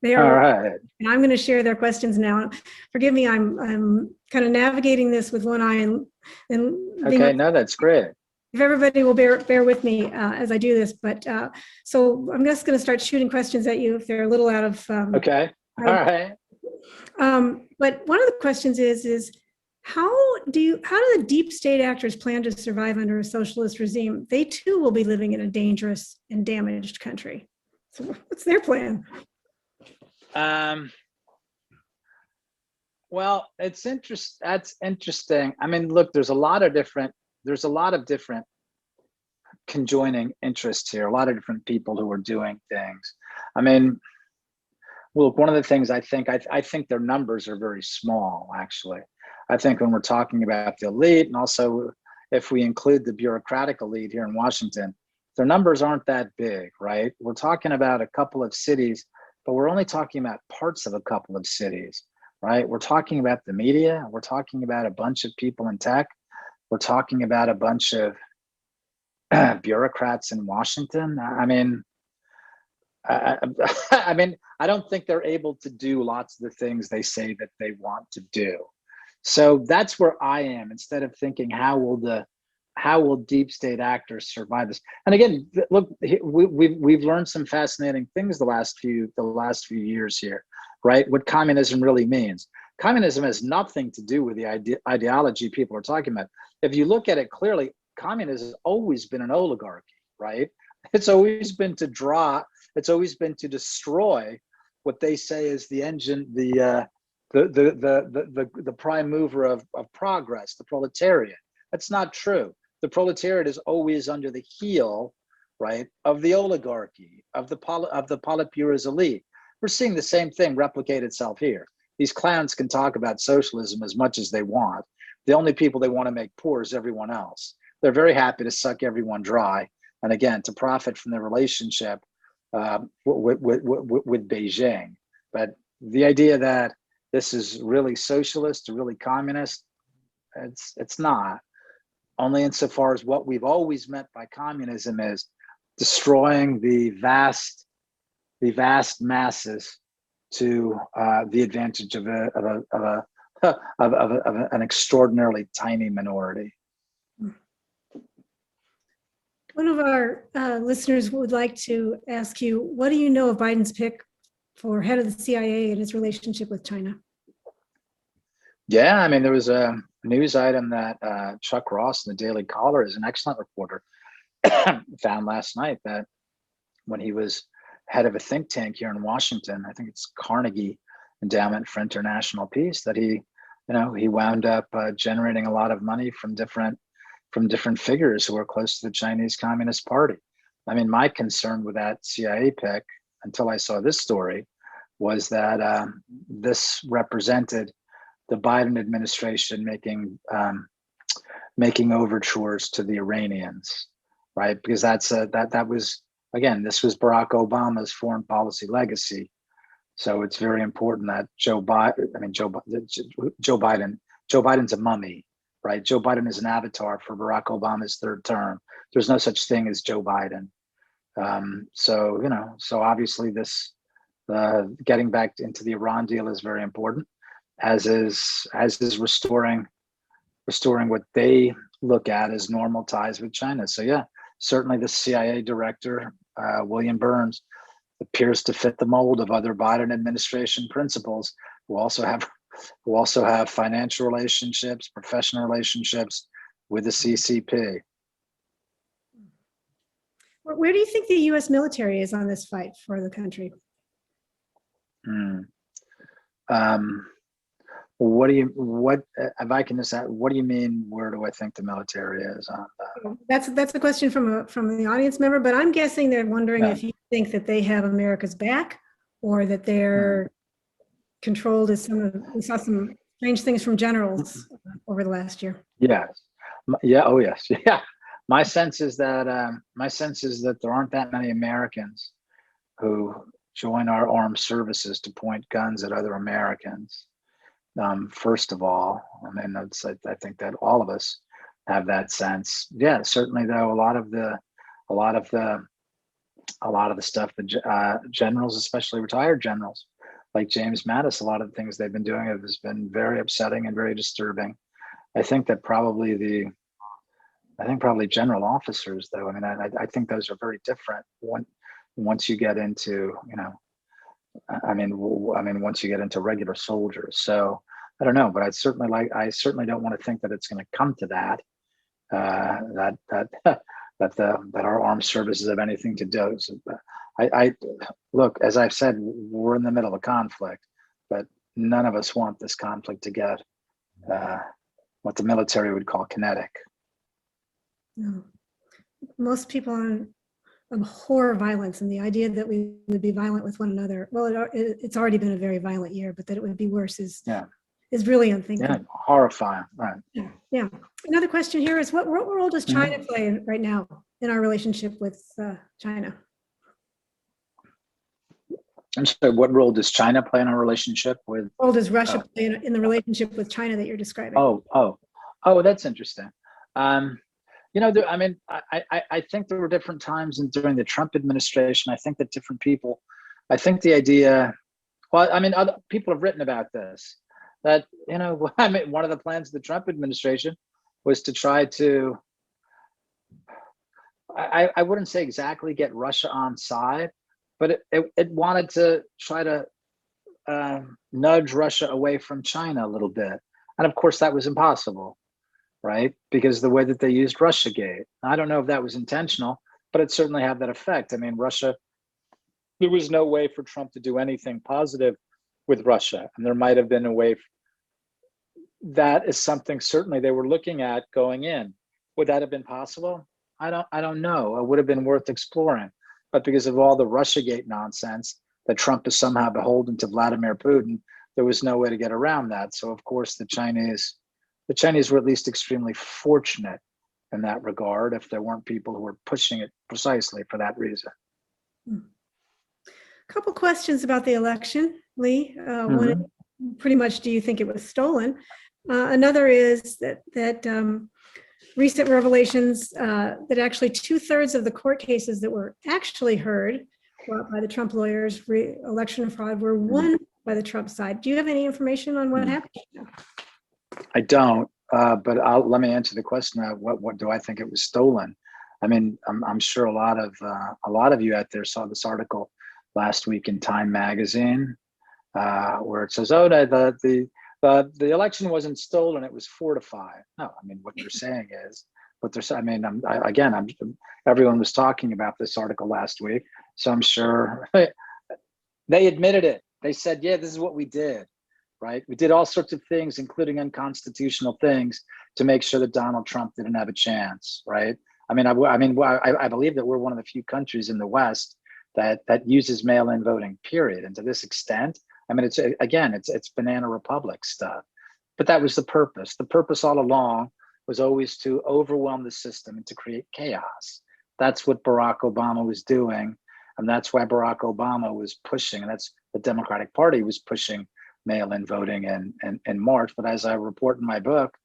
They are, all right. And I'm going to share their questions now. Forgive me, I'm kind of navigating this with one eye and okay, no, that's great. If everybody will bear with me as I do this, but so I'm just going to start shooting questions at you if they're a little out of. Okay, all right. But one of the questions is how do the deep state actors plan to survive under a socialist regime? They too will be living in a dangerous and damaged country. So what's their plan? Well, that's interesting. I mean, look, there's a lot of different conjoining interests here, a lot of different people who are doing things. I mean, look, one of the things I think their numbers are very small, actually. I think when we're talking about the elite, and also if we include the bureaucratic elite here in Washington, their numbers aren't that big, right? We're talking about a couple of cities, but we're only talking about parts of a couple of cities, right? We're talking about the media. We're talking about a bunch of people in tech. We're talking about a bunch of bureaucrats in Washington. I mean, I don't think they're able to do lots of the things they say that they want to do. So that's where I am. Instead of thinking how will deep state actors survive this? And again, look, we've learned some fascinating things the last few years here, right? What communism really means. Communism has nothing to do with the ideology people are talking about. If you look at it clearly, communism has always been an oligarchy, right? It's always been to destroy what they say is the engine, the prime mover of progress, the proletariat. That's not true. The proletariat is always under the heel, right, of the oligarchy, of the Politburo's elite. We're seeing the same thing replicate itself here. These clowns can talk about socialism as much as they want. The only people they want to make poor is everyone else. They're very happy to suck everyone dry, and again, to profit from their relationship with Beijing. But the idea that this is really socialist or really communist, it's not. only insofar as what we've always meant by communism is destroying the vast masses to the advantage of an extraordinarily tiny minority. One of our listeners would like to ask you, what do you know of Biden's pick for head of the CIA and his relationship with China? Yeah, I mean, there was a news item that Chuck Ross in the Daily Caller, is an excellent reporter, found last night, that when he was head of a think tank here in Washington, I think it's Carnegie Endowment for International Peace, that he wound up generating a lot of money from different figures who are close to the Chinese Communist Party. I mean, my concern with that CIA pick, until I saw this story, was that this represented the Biden administration making overtures to the Iranians, right? Because that was, again, this was Barack Obama's foreign policy legacy. So it's very important that Joe Biden's a mummy, right? Joe Biden is an avatar for Barack Obama's third term. There's no such thing as Joe Biden. So obviously this, getting back into the Iran deal is very important, as is restoring what they look at as normal ties with China. So yeah, certainly the CIA director, William Burns, appears to fit the mold of other Biden administration principals who also have financial relationships, professional relationships with the CCP. Where do you think the U.S. military is on this fight for the country? What if I can just add, what do you mean, where do I think the military is on that? That's a question from the audience member, but I'm guessing they're wondering if you think that they have America's back, or that they're controlled as we saw some strange things from generals over the last year. Yes. Yeah. Oh yes. Yeah. My sense is that there aren't that many Americans who join our armed services to point guns at other Americans. First of all, I mean, I think that all of us have that sense. Yeah, certainly though, a lot of the stuff that generals, especially retired generals like James Mattis, a lot of the things they've been doing has been very upsetting and very disturbing. I think probably general officers, though, I mean, I think those are very different once you get into, once you get into regular soldiers. So I don't know, but I certainly don't want to think that it's going to come to that, that our armed services have anything to do. So I look, as I've said, we're in the middle of a conflict, but none of us want this conflict to get what the military would call kinetic. No. Most people abhor violence, and the idea that we would be violent with one another. Well, it's already been a very violent year, but that it would be worse is really unthinkable. Yeah, horrifying. Right. Yeah. Another question here is, what role does China play right now in our relationship with China? I'm sorry, what role does China play in our relationship with? What role does Russia play in the relationship with China that you're describing? Oh, that's interesting. I think there were different times during the Trump administration. I think that different people, the idea, other people have written about this, that, one of the plans of the Trump administration was to try to, I wouldn't say exactly get Russia on side, but it wanted to try to nudge Russia away from China a little bit. And of course that was impossible. Right? Because the way that they used Russiagate. I don't know if that was intentional, but it certainly had that effect. I mean, Russia, there was no way for Trump to do anything positive with Russia. And there might have been a way. That is something certainly they were looking at going in. Would that have been possible? I don't know. It would have been worth exploring. But because of all the Russiagate nonsense that Trump is somehow beholden to Vladimir Putin, there was no way to get around that. So of course the Chinese were at least extremely fortunate in that regard, if there weren't people who were pushing it precisely for that reason. A couple questions about the election, Lee. One is, pretty much, do you think it was stolen? Another is that recent revelations that actually 2/3 of the court cases that were actually heard brought by the Trump lawyers, election fraud, were won by the Trump side. Do you have any information on what happened? I don't, but let me answer the question. What do I think it was stolen? I mean, I'm sure a lot of you out there saw this article last week in Time magazine, where it says, "Oh, the election wasn't stolen; it was fortified." No, I mean, what they're saying is, I mean, everyone was talking about this article last week, so I'm sure they admitted it. They said, "Yeah, this is what we did." Right? We did all sorts of things, including unconstitutional things, to make sure that Donald Trump didn't have a chance. Right? I believe that we're one of the few countries in the West that uses mail-in voting. Period. And to this extent, I mean, it's banana republic stuff. But that was the purpose. The purpose all along was always to overwhelm the system and to create chaos. That's what Barack Obama was doing, and that's why Barack Obama was pushing, and that's the Democratic Party was pushing mail-in voting in March. But as I report in my book,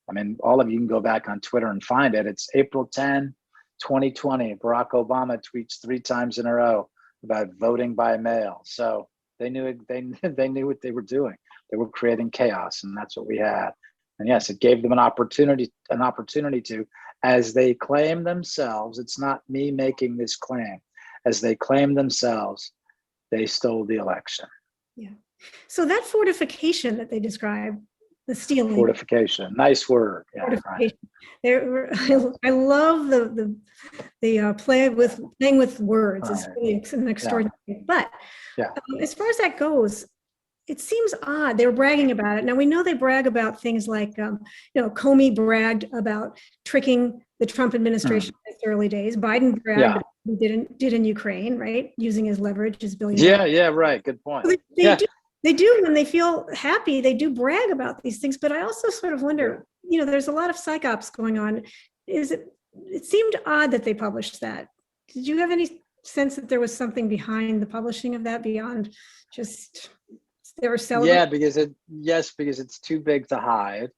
I mean, all of you can go back on Twitter and find it. It's April 10, 2020. Barack Obama tweets 3 times in a row about voting by mail. So they knew they knew what they were doing. They were creating chaos, and that's what we had. And yes, it gave them an opportunity to, as they claim themselves, it's not me making this claim, as they claim themselves, they stole the election. Yeah. So that fortification that they describe, the stealing. Fortification, nice word. Yeah, fortification. Right. I love the playing with words. It's really an extraordinary. Yeah. But as far as that goes, it seems odd. They were bragging about it. Now we know they brag about things like, Comey bragged about tricking the Trump administration in its early days. Biden bragged about what he did in Ukraine, right? Using his leverage, his billion. Yeah, right. Good point. So they do when they feel happy, they do brag about these things. But I also sort of wonder, there's a lot of psyops going on. It seemed odd that they published that. Did you have any sense that there was something behind the publishing of that beyond just they were celebrating? Yeah, because it's too big to hide,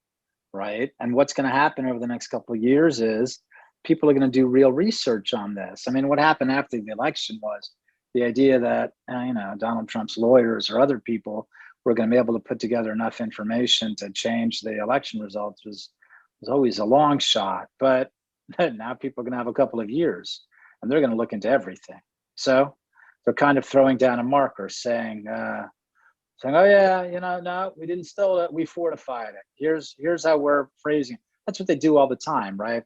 right? And what's going to happen over the next couple of years is people are going to do real research on this. I mean, what happened after the election was the idea that Donald Trump's lawyers or other people were going to be able to put together enough information to change the election results was always a long shot. But now people are going to have a couple of years, and they're going to look into everything. So they're kind of throwing down a marker, saying, "Oh yeah, no, we didn't steal it. We fortified it. Here's how we're phrasing." That's what they do all the time, right?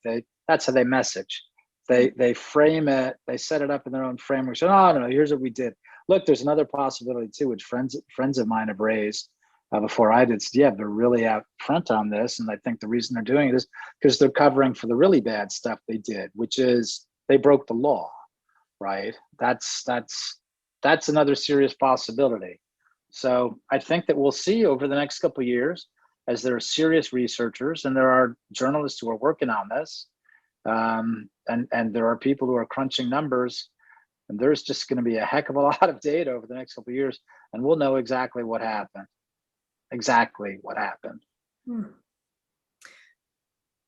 That's how they message. They frame it. They set it up in their own framework. So no, here's what we did. Look, there's another possibility too, which friends of mine have raised before I did. Yeah, they're really out front on this, and I think the reason they're doing it is because they're covering for the really bad stuff they did, which is they broke the law, right? That's another serious possibility. So I think that we'll see over the next couple of years, as there are serious researchers and there are journalists who are working on this, and there are people who are crunching numbers, and there's just going to be a heck of a lot of data over the next couple of years, and we'll know exactly what happened.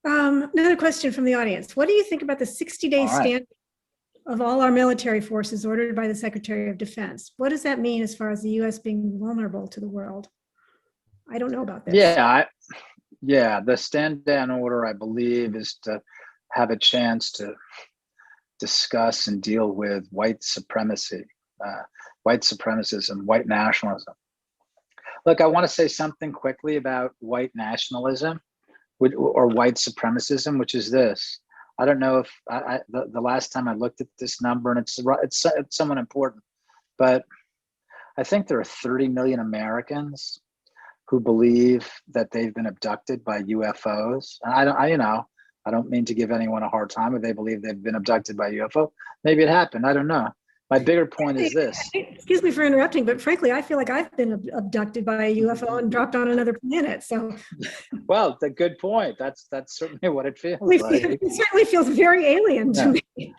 Another question from the audience. What do you think about the 60-day stand of all our military forces ordered by the Secretary of Defense? What does that mean as far as the U.S. being vulnerable to the world? I don't know about this. The stand down order, I believe, is to have a chance to discuss and deal with white supremacy, white supremacism, white nationalism. Look, I want to say something quickly about white nationalism or white supremacism, which is this. I don't know if the last time I looked at this number, and it's somewhat important, but I think there are 30 million Americans who believe that they've been abducted by UFOs. And I don't mean to give anyone a hard time if they believe they've been abducted by UFO. Maybe it happened. I don't know. My bigger point is this. Excuse me for interrupting, but frankly, I feel like I've been abducted by a UFO and dropped on another planet. So, well, the good point. That's certainly what it feels like. It certainly feels very alien to me.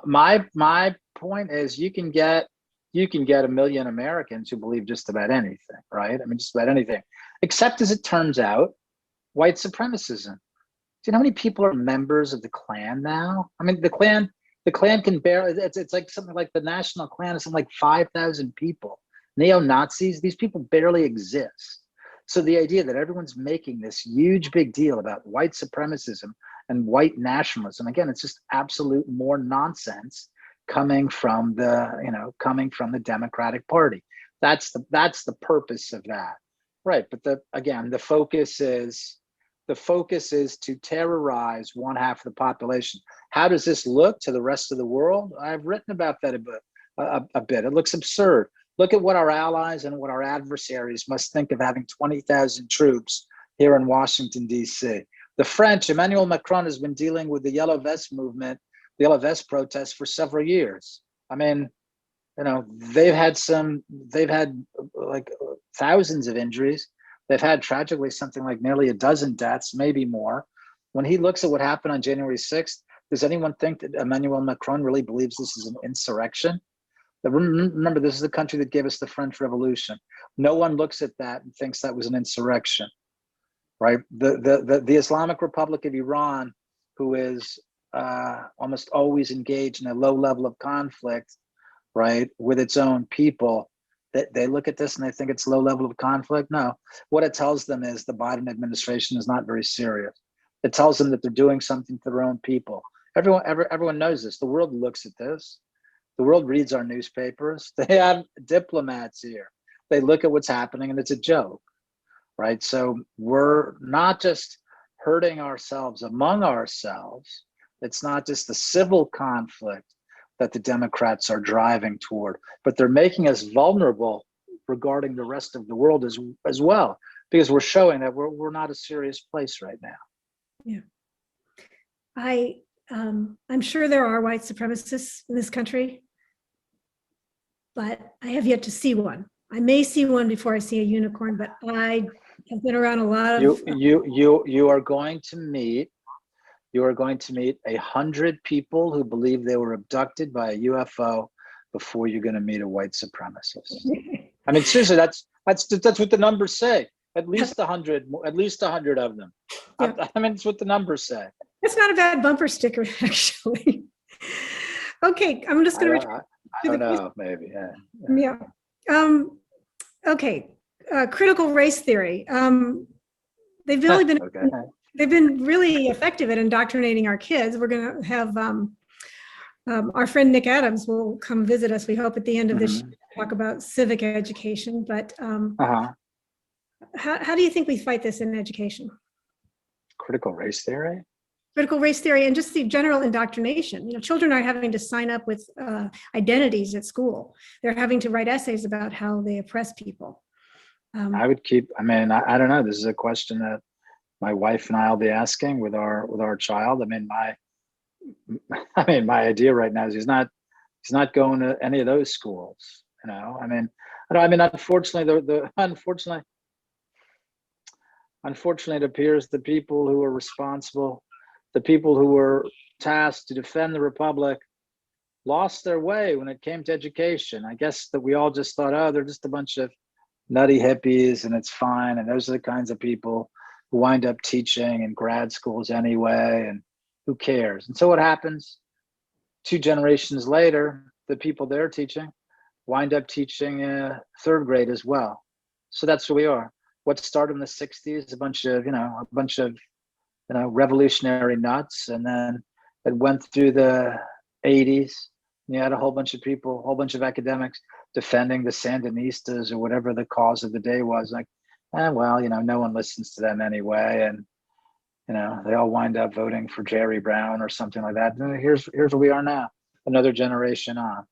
My point is, you can get 1 million Americans who believe just about anything, right? I mean, just about anything, except, as it turns out, white supremacism. you know how many people are members of the Klan now? I mean, the Klan can barely, it's like something like the National Klan is something like 5,000 people. Neo-Nazis, these people barely exist. So the idea that everyone's making this huge big deal about white supremacism and white nationalism, again, it's just absolute more nonsense coming from the Democratic Party. That's the purpose of that. Right, but the focus is to terrorize one half of the population. How does this look to the rest of the world? I've written about that a bit. It looks absurd. Look at what our allies and what our adversaries must think of having 20,000 troops here in Washington, D.C. The French, Emmanuel Macron has been dealing with the Yellow Vest movement, the Yellow Vest protests for several years. I mean, you know, they've had like thousands of injuries. They've had tragically something like nearly a dozen deaths, maybe more. When he looks at what happened on January 6th, does anyone think that Emmanuel Macron really believes this is an insurrection? Remember, this is the country that gave us the French Revolution. No one looks at that and thinks that was an insurrection, right? The Islamic Republic of Iran, who is almost always engaged in a low level of conflict, right, with its own people, they look at this and they think it's low level of conflict. No, what it tells them is the Biden administration is not very serious. It tells them that they're doing something to their own people. Everyone knows this. The world looks at this. The world reads our newspapers. They have diplomats here. They look at what's happening and it's a joke, right? So we're not just hurting ourselves among ourselves. It's not just the civil conflict that the Democrats are driving toward, but they're making us vulnerable regarding the rest of the world as well, because we're showing that we're not a serious place right now. Yeah. I'm sure there are white supremacists in this country, but I have yet to see one. I may see one before I see a unicorn, but I have been around a lot of. You are going to meet 100 people who believe they were abducted by a UFO before you're going to meet a white supremacist. I mean, seriously, that's what the numbers say. At least 100 of them. Yeah. I mean, it's what the numbers say. That's not a bad bumper sticker, actually. Okay, I'm just going to. I don't know, maybe. Yeah. Okay. Critical race theory. They've really been. Okay. They've been really effective at indoctrinating our kids. We're going to have our friend Nick Adams will come visit us, we hope, at the end of this show, talk about civic education. But how do you think we fight this in education? Critical race theory? Critical race theory and just the general indoctrination. You know, children are having to sign up with identities at school. They're having to write essays about how they oppress people. I don't know. This is a question that my wife and I will be asking with our child. My idea right now is he's not going to any of those schools. You know, unfortunately, it appears the people who are responsible, the people who were tasked to defend the republic, lost their way when it came to education. I guess that we all just thought, oh, they're just a bunch of nutty hippies and it's fine. And those are the kinds of people who wind up teaching in grad schools anyway, and who cares? And so what happens 2 generations later, the people they're teaching wind up teaching third grade as well. So that's where we are. What started in the 60s, a bunch of revolutionary nuts, and then it went through the 80s. You had a whole bunch of people, a whole bunch of academics defending the Sandinistas or whatever the cause of the day was. Like, no one listens to them anyway, and they all wind up voting for Jerry Brown or something like that. And here's where we are now, another generation on.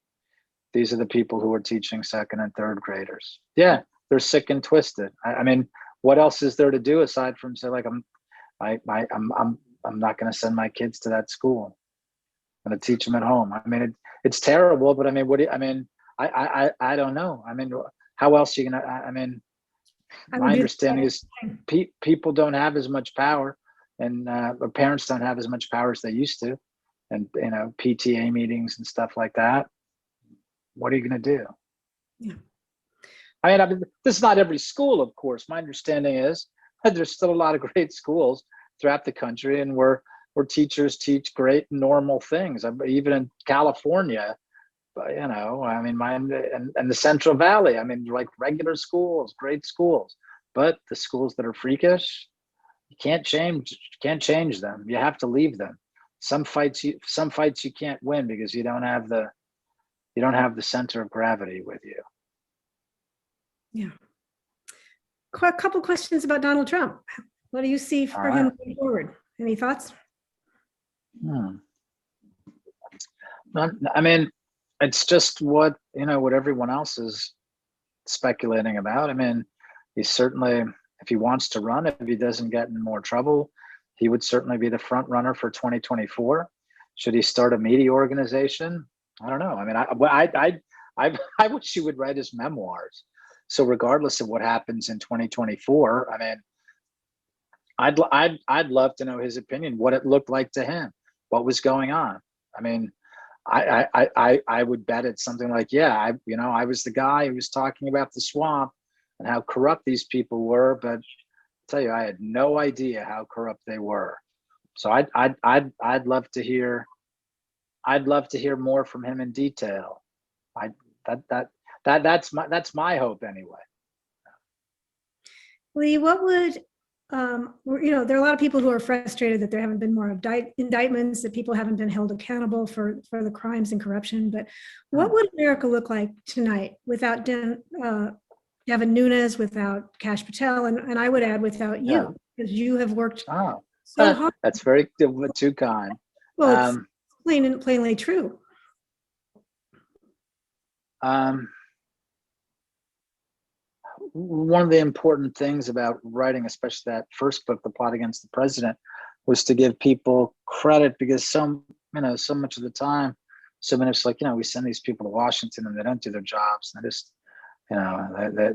These are the people who are teaching second and third graders. Yeah, they're sick and twisted. I mean, what else is there to do aside from say, like, I'm not going to send my kids to that school. I'm going to teach them at home. I mean, it's terrible, but I mean, I don't know. I mean, how else are you going to? My understanding is people don't have as much power, and parents don't have as much power as they used to, and PTA meetings and stuff like that. What are you going to do? Yeah. I mean, this is not every school, of course. My understanding is that there's still a lot of great schools throughout the country, and where teachers teach great normal things. Even in California, but I mean, and the Central Valley, I mean, like regular schools, great schools, but the schools that are freakish, you can't change them. You have to leave them. Some fights you can't win because you don't have the center of gravity with you. Yeah. A couple questions about Donald Trump. What do you see for him going forward? Any thoughts? I mean, it's just what everyone else is speculating about. I mean, he certainly, if he wants to run, if he doesn't get in more trouble, he would certainly be the front runner for 2024. Should he start a media organization? I don't know. I mean, I wish he would write his memoirs. So regardless of what happens in 2024, I mean, I'd love to know his opinion, what it looked like to him, what was going on. I mean, I would bet it's something like, yeah, I was the guy who was talking about the swamp and how corrupt these people were, but I'll tell you, I had no idea how corrupt they were. So I'd love to hear more from him in detail. That's my hope anyway. Lee, what would there are a lot of people who are frustrated that there haven't been more indictments, that people haven't been held accountable for the crimes and corruption. But what would America look like tonight without Devin Nunes, without Kash Patel, and I would add without you, because you have worked so hard. That's very too kind. Well, it's plainly true. One of the important things about writing, especially that first book, The Plot Against the President, was to give people credit, because so much of the time, so many it's like, we send these people to Washington and they don't do their jobs. And they just,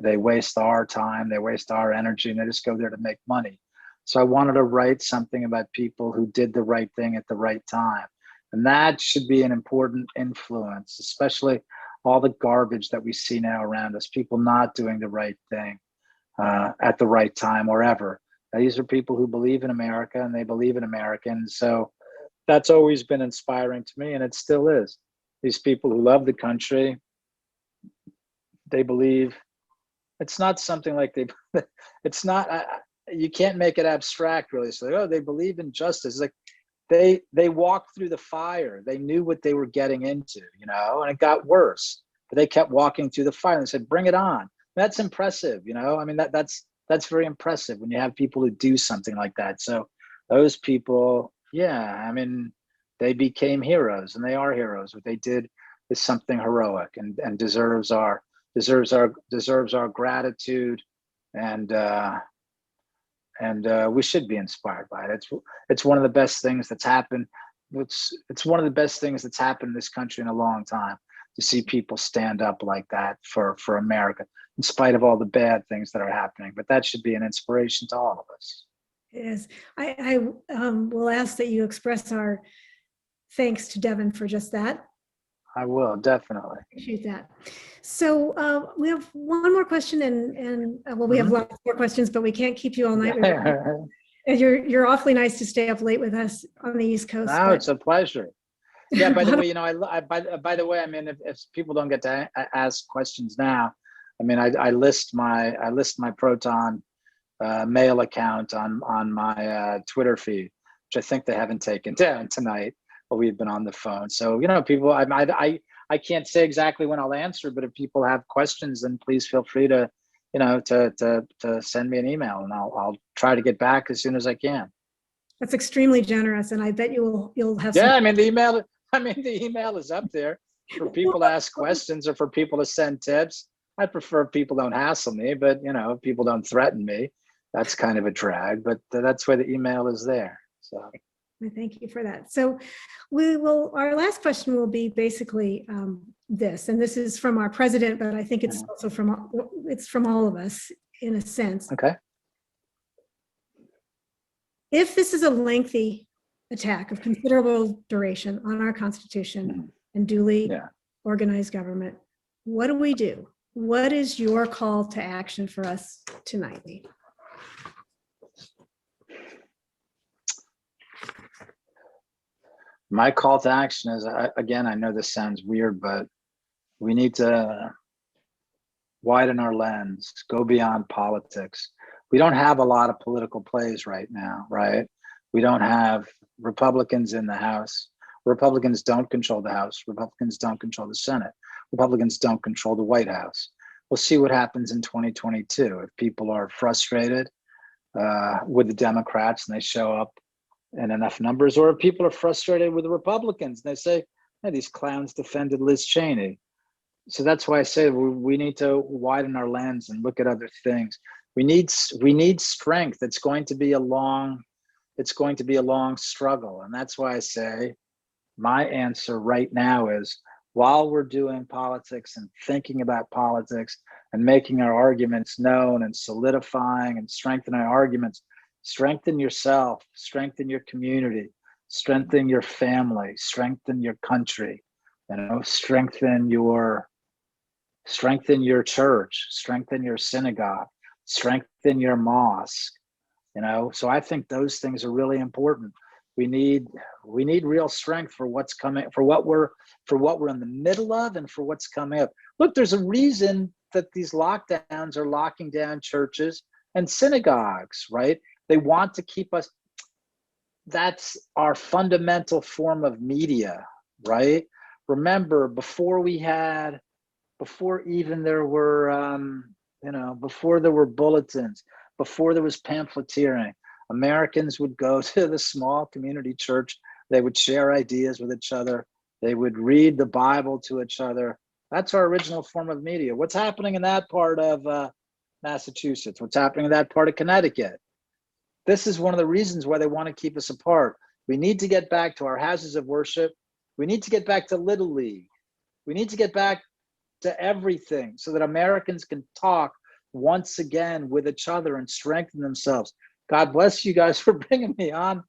they waste our time, they waste our energy, and they just go there to make money. So I wanted to write something about people who did the right thing at the right time. And that should be an important influence, especially all the garbage that we see now around us, people not doing the right thing at the right time or ever. Now, these are people who believe in America and they believe in Americans. So that's always been inspiring to me, and it still is. These people who love the country, they believe. It's not something like it's not, you can't make it abstract really. So they believe in justice. It's like they walked through the fire. They knew what they were getting into, and it got worse. But they kept walking through the fire and they said, "Bring it on." That's impressive, I mean, that's very impressive when you have people who do something like that. So those people, I mean, they became heroes, and they are heroes. What they did is something heroic and deserves our gratitude, and we should be inspired by it. It's one of the best things that's happened. It's one of the best things that's happened in this country in a long time, to see people stand up like that for America, in spite of all the bad things that are happening. But that should be an inspiration to all of us. Yes, I will ask that you express our thanks to Devin for just that. I will, definitely. Appreciate that. So we have one more question, and we have lots more questions, but we can't keep you all night. And you're awfully nice to stay up late with us on the East Coast. No, it's a pleasure. Yeah. By the way, by the way, I mean, if people don't get to ask questions now, I mean, I list my Proton mail account on my Twitter feed, which I think they haven't taken down tonight, but we've been on the phone. So people, I can't say exactly when I'll answer, but if people have questions, then please feel free to to send me an email, and I'll try to get back as soon as I can. That's extremely generous, and I bet you'll have. Yeah, I mean the email is up there for people to ask questions or for people to send tips. I prefer people don't hassle me, but people don't threaten me. That's kind of a drag, but that's why the email is there. So thank you for that. So our last question will be basically this, and this is from our president, but I think it's also from all of us in a sense. Okay. If this is a lengthy attack of considerable duration on our Constitution and duly organized government, what do we do? What is your call to action for us tonight, Lee? My call to action is, again, I know this sounds weird, but we need to widen our lens, go beyond politics. We don't have a lot of political plays right now, right? We don't have Republicans in the House. Republicans don't control the House. Republicans don't control the Senate. Republicans don't control the White House. We'll see what happens in 2022. If people are frustrated with the Democrats and they show up in enough numbers, or if people are frustrated with the Republicans and they say, hey, these clowns defended Liz Cheney. So that's why I say we need to widen our lens and look at other things. We need strength. It's going to be a long struggle. And that's why I say my answer right now is, while we're doing politics and thinking about politics and making our arguments known and solidifying and strengthening our arguments, strengthen yourself, strengthen your community, strengthen your family, strengthen your country, strengthen your church, strengthen your synagogue, strengthen your mosque. So I think those things are really important. We need real strength for what's coming, for what we're in the middle of, and for what's coming up. Look, there's a reason that these lockdowns are locking down churches and synagogues, right? They want to keep us. That's our fundamental form of media, right? Remember, before even there were, before there were bulletins, before there was pamphleteering, Americans would go to the small community church. They would share ideas with each other. They would read the Bible to each other. That's our original form of media. What's happening in that part of Massachusetts? What's happening in that part of Connecticut? This is one of the reasons why they want to keep us apart. We need to get back to our houses of worship. We need to get back to Little League. We need to get back to everything so that Americans can talk once again with each other and strengthen themselves. God bless you guys for bringing me on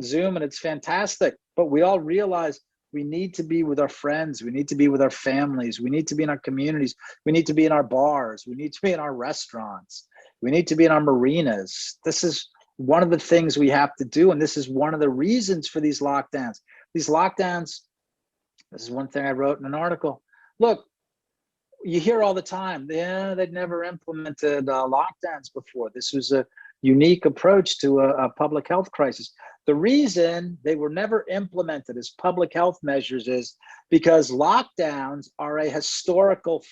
Zoom, and it's fantastic. But we all realize we need to be with our friends. We need to be with our families. We need to be in our communities. We need to be in our bars. We need to be in our restaurants. We need to be in our marinas. This is one of the things we have to do, and this is one of the reasons for these lockdowns. These lockdowns, this is one thing I wrote in an article. Look, you hear all the time, they'd never implemented lockdowns before. This was a unique approach to a public health crisis. The reason they were never implemented as public health measures is because lockdowns are a historical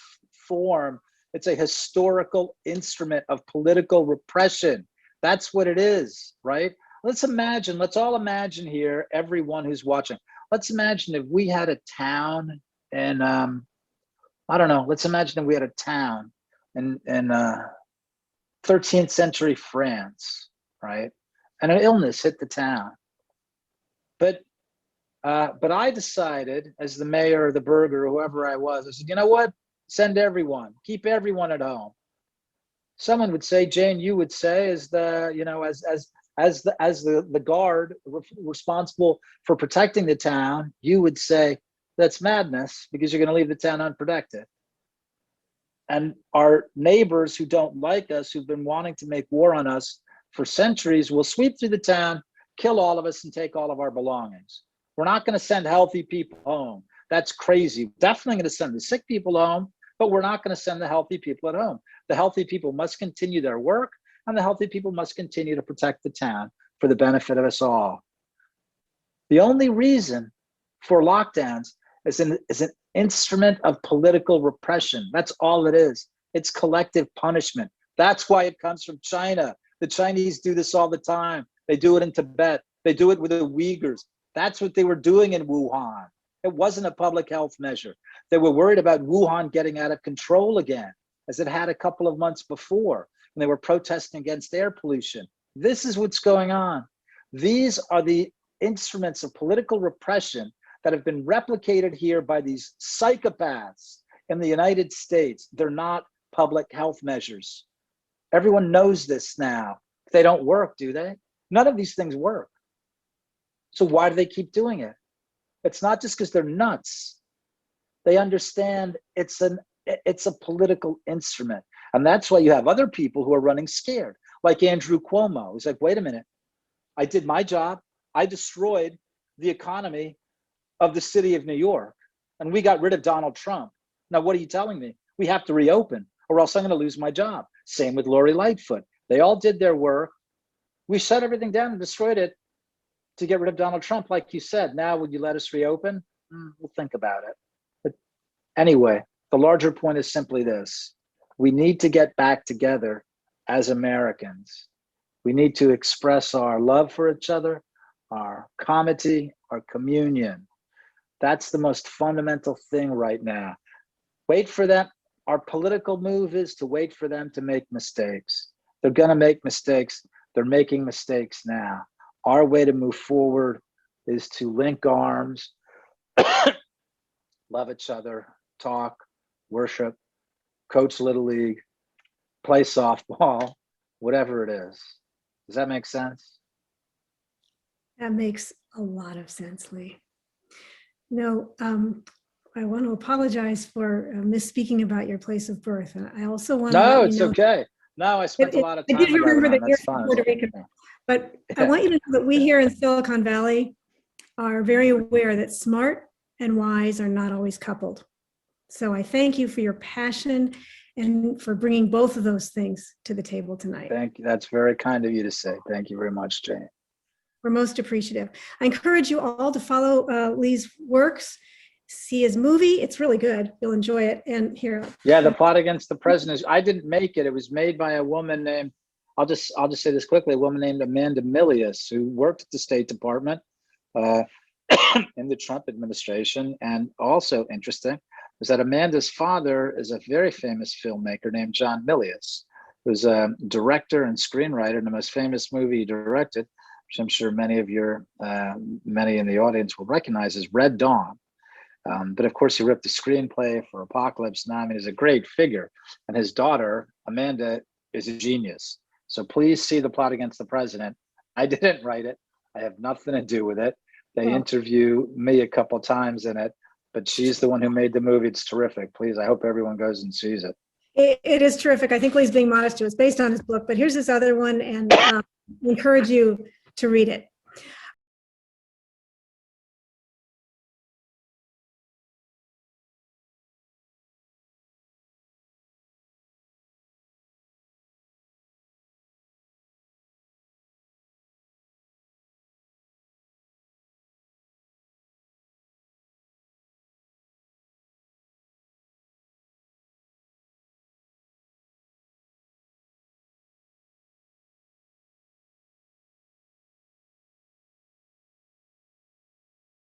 form. It's a historical instrument of political repression. That's what it is, right? Let's all imagine here, everyone who's watching, let's imagine if we had a town in, let's imagine if we had a town in 13th century France, right? And an illness hit the town. But I decided, as the mayor or the burgher or whoever I was, I said, you know what? Send everyone, keep everyone at home. Someone would say, Jane, you would say, as the guard responsible for protecting the town, you would say, that's madness because you're going to leave the town unprotected. And our neighbors who don't like us, who've been wanting to make war on us for centuries, will sweep through the town, kill all of us, and take all of our belongings. We're not going to send healthy people home. That's crazy. Definitely going to send the sick people home, but we're not going to send the healthy people at home. The healthy people must continue their work, and the healthy people must continue to protect the town for the benefit of us all. The only reason for lockdowns is an instrument of political repression. That's all it is. It's collective punishment. That's why it comes from China. The Chinese do this all the time. They do it in Tibet. They do it with the Uyghurs. That's what they were doing in Wuhan. It wasn't a public health measure. They were worried about Wuhan getting out of control again, as it had a couple of months before, when they were protesting against air pollution. This is what's going on. These are the instruments of political repression that have been replicated here by these psychopaths in the United States. They're not public health measures. Everyone knows this now. They don't work, do they? None of these things work. So why do they keep doing it? It's not just because they're nuts. They understand it's a political instrument. And that's why you have other people who are running scared, like Andrew Cuomo. He's like, wait a minute, I did my job. I destroyed the economy of the city of New York, and we got rid of Donald Trump. Now, what are you telling me? We have to reopen, or else I'm going to lose my job. Same with Lori Lightfoot. They all did their work. We shut everything down and destroyed it to get rid of Donald Trump, like you said. Now, would you let us reopen? We'll think about it. But anyway, the larger point is simply this. We need to get back together as Americans. We need to express our love for each other, our comity, our communion. That's the most fundamental thing right now. Wait for them. Our political move is to wait for them to make mistakes. They're going to make mistakes. They're making mistakes now. Our way to move forward is to link arms, love each other, talk, worship, coach Little League, play softball, whatever it is. Does that make sense? That makes a lot of sense, Lee. No, I want to apologize for misspeaking about your place of birth. And I also want to No, let it's you know, okay. No, I spent a lot of time. I did remember that you're That's from fine. Puerto Rico, Yeah. but I want you to know that we here in Silicon Valley are very aware that smart and wise are not always coupled. So I thank you for your passion and for bringing both of those things to the table tonight. Thank you. That's very kind of you to say. Thank you very much, Jane. We're most appreciative. I encourage you all to follow Lee's works, see his movie. It's really good. You'll enjoy it. And here. Yeah, The Plot Against the President. I didn't make it. It was made by a woman named, I'll just say this quickly, a woman named Amanda Milius, who worked at the State Department in the Trump administration. And also interesting is that Amanda's father is a very famous filmmaker named John Milius, who's a director and screenwriter, and the most famous movie he directed, which I'm sure many in the audience will recognize, is Red Dawn. But of course, he wrote the screenplay for Apocalypse Now. I mean, he's a great figure. And his daughter, Amanda, is a genius. So please see The Plot Against the President. I didn't write it. I have nothing to do with it. They interview me a couple times in it, but she's the one who made the movie. It's terrific. Please, I hope everyone goes and sees it. It is terrific. I think Lee's being modest too. It's based on his book, but here's this other one, and encourage you to read it.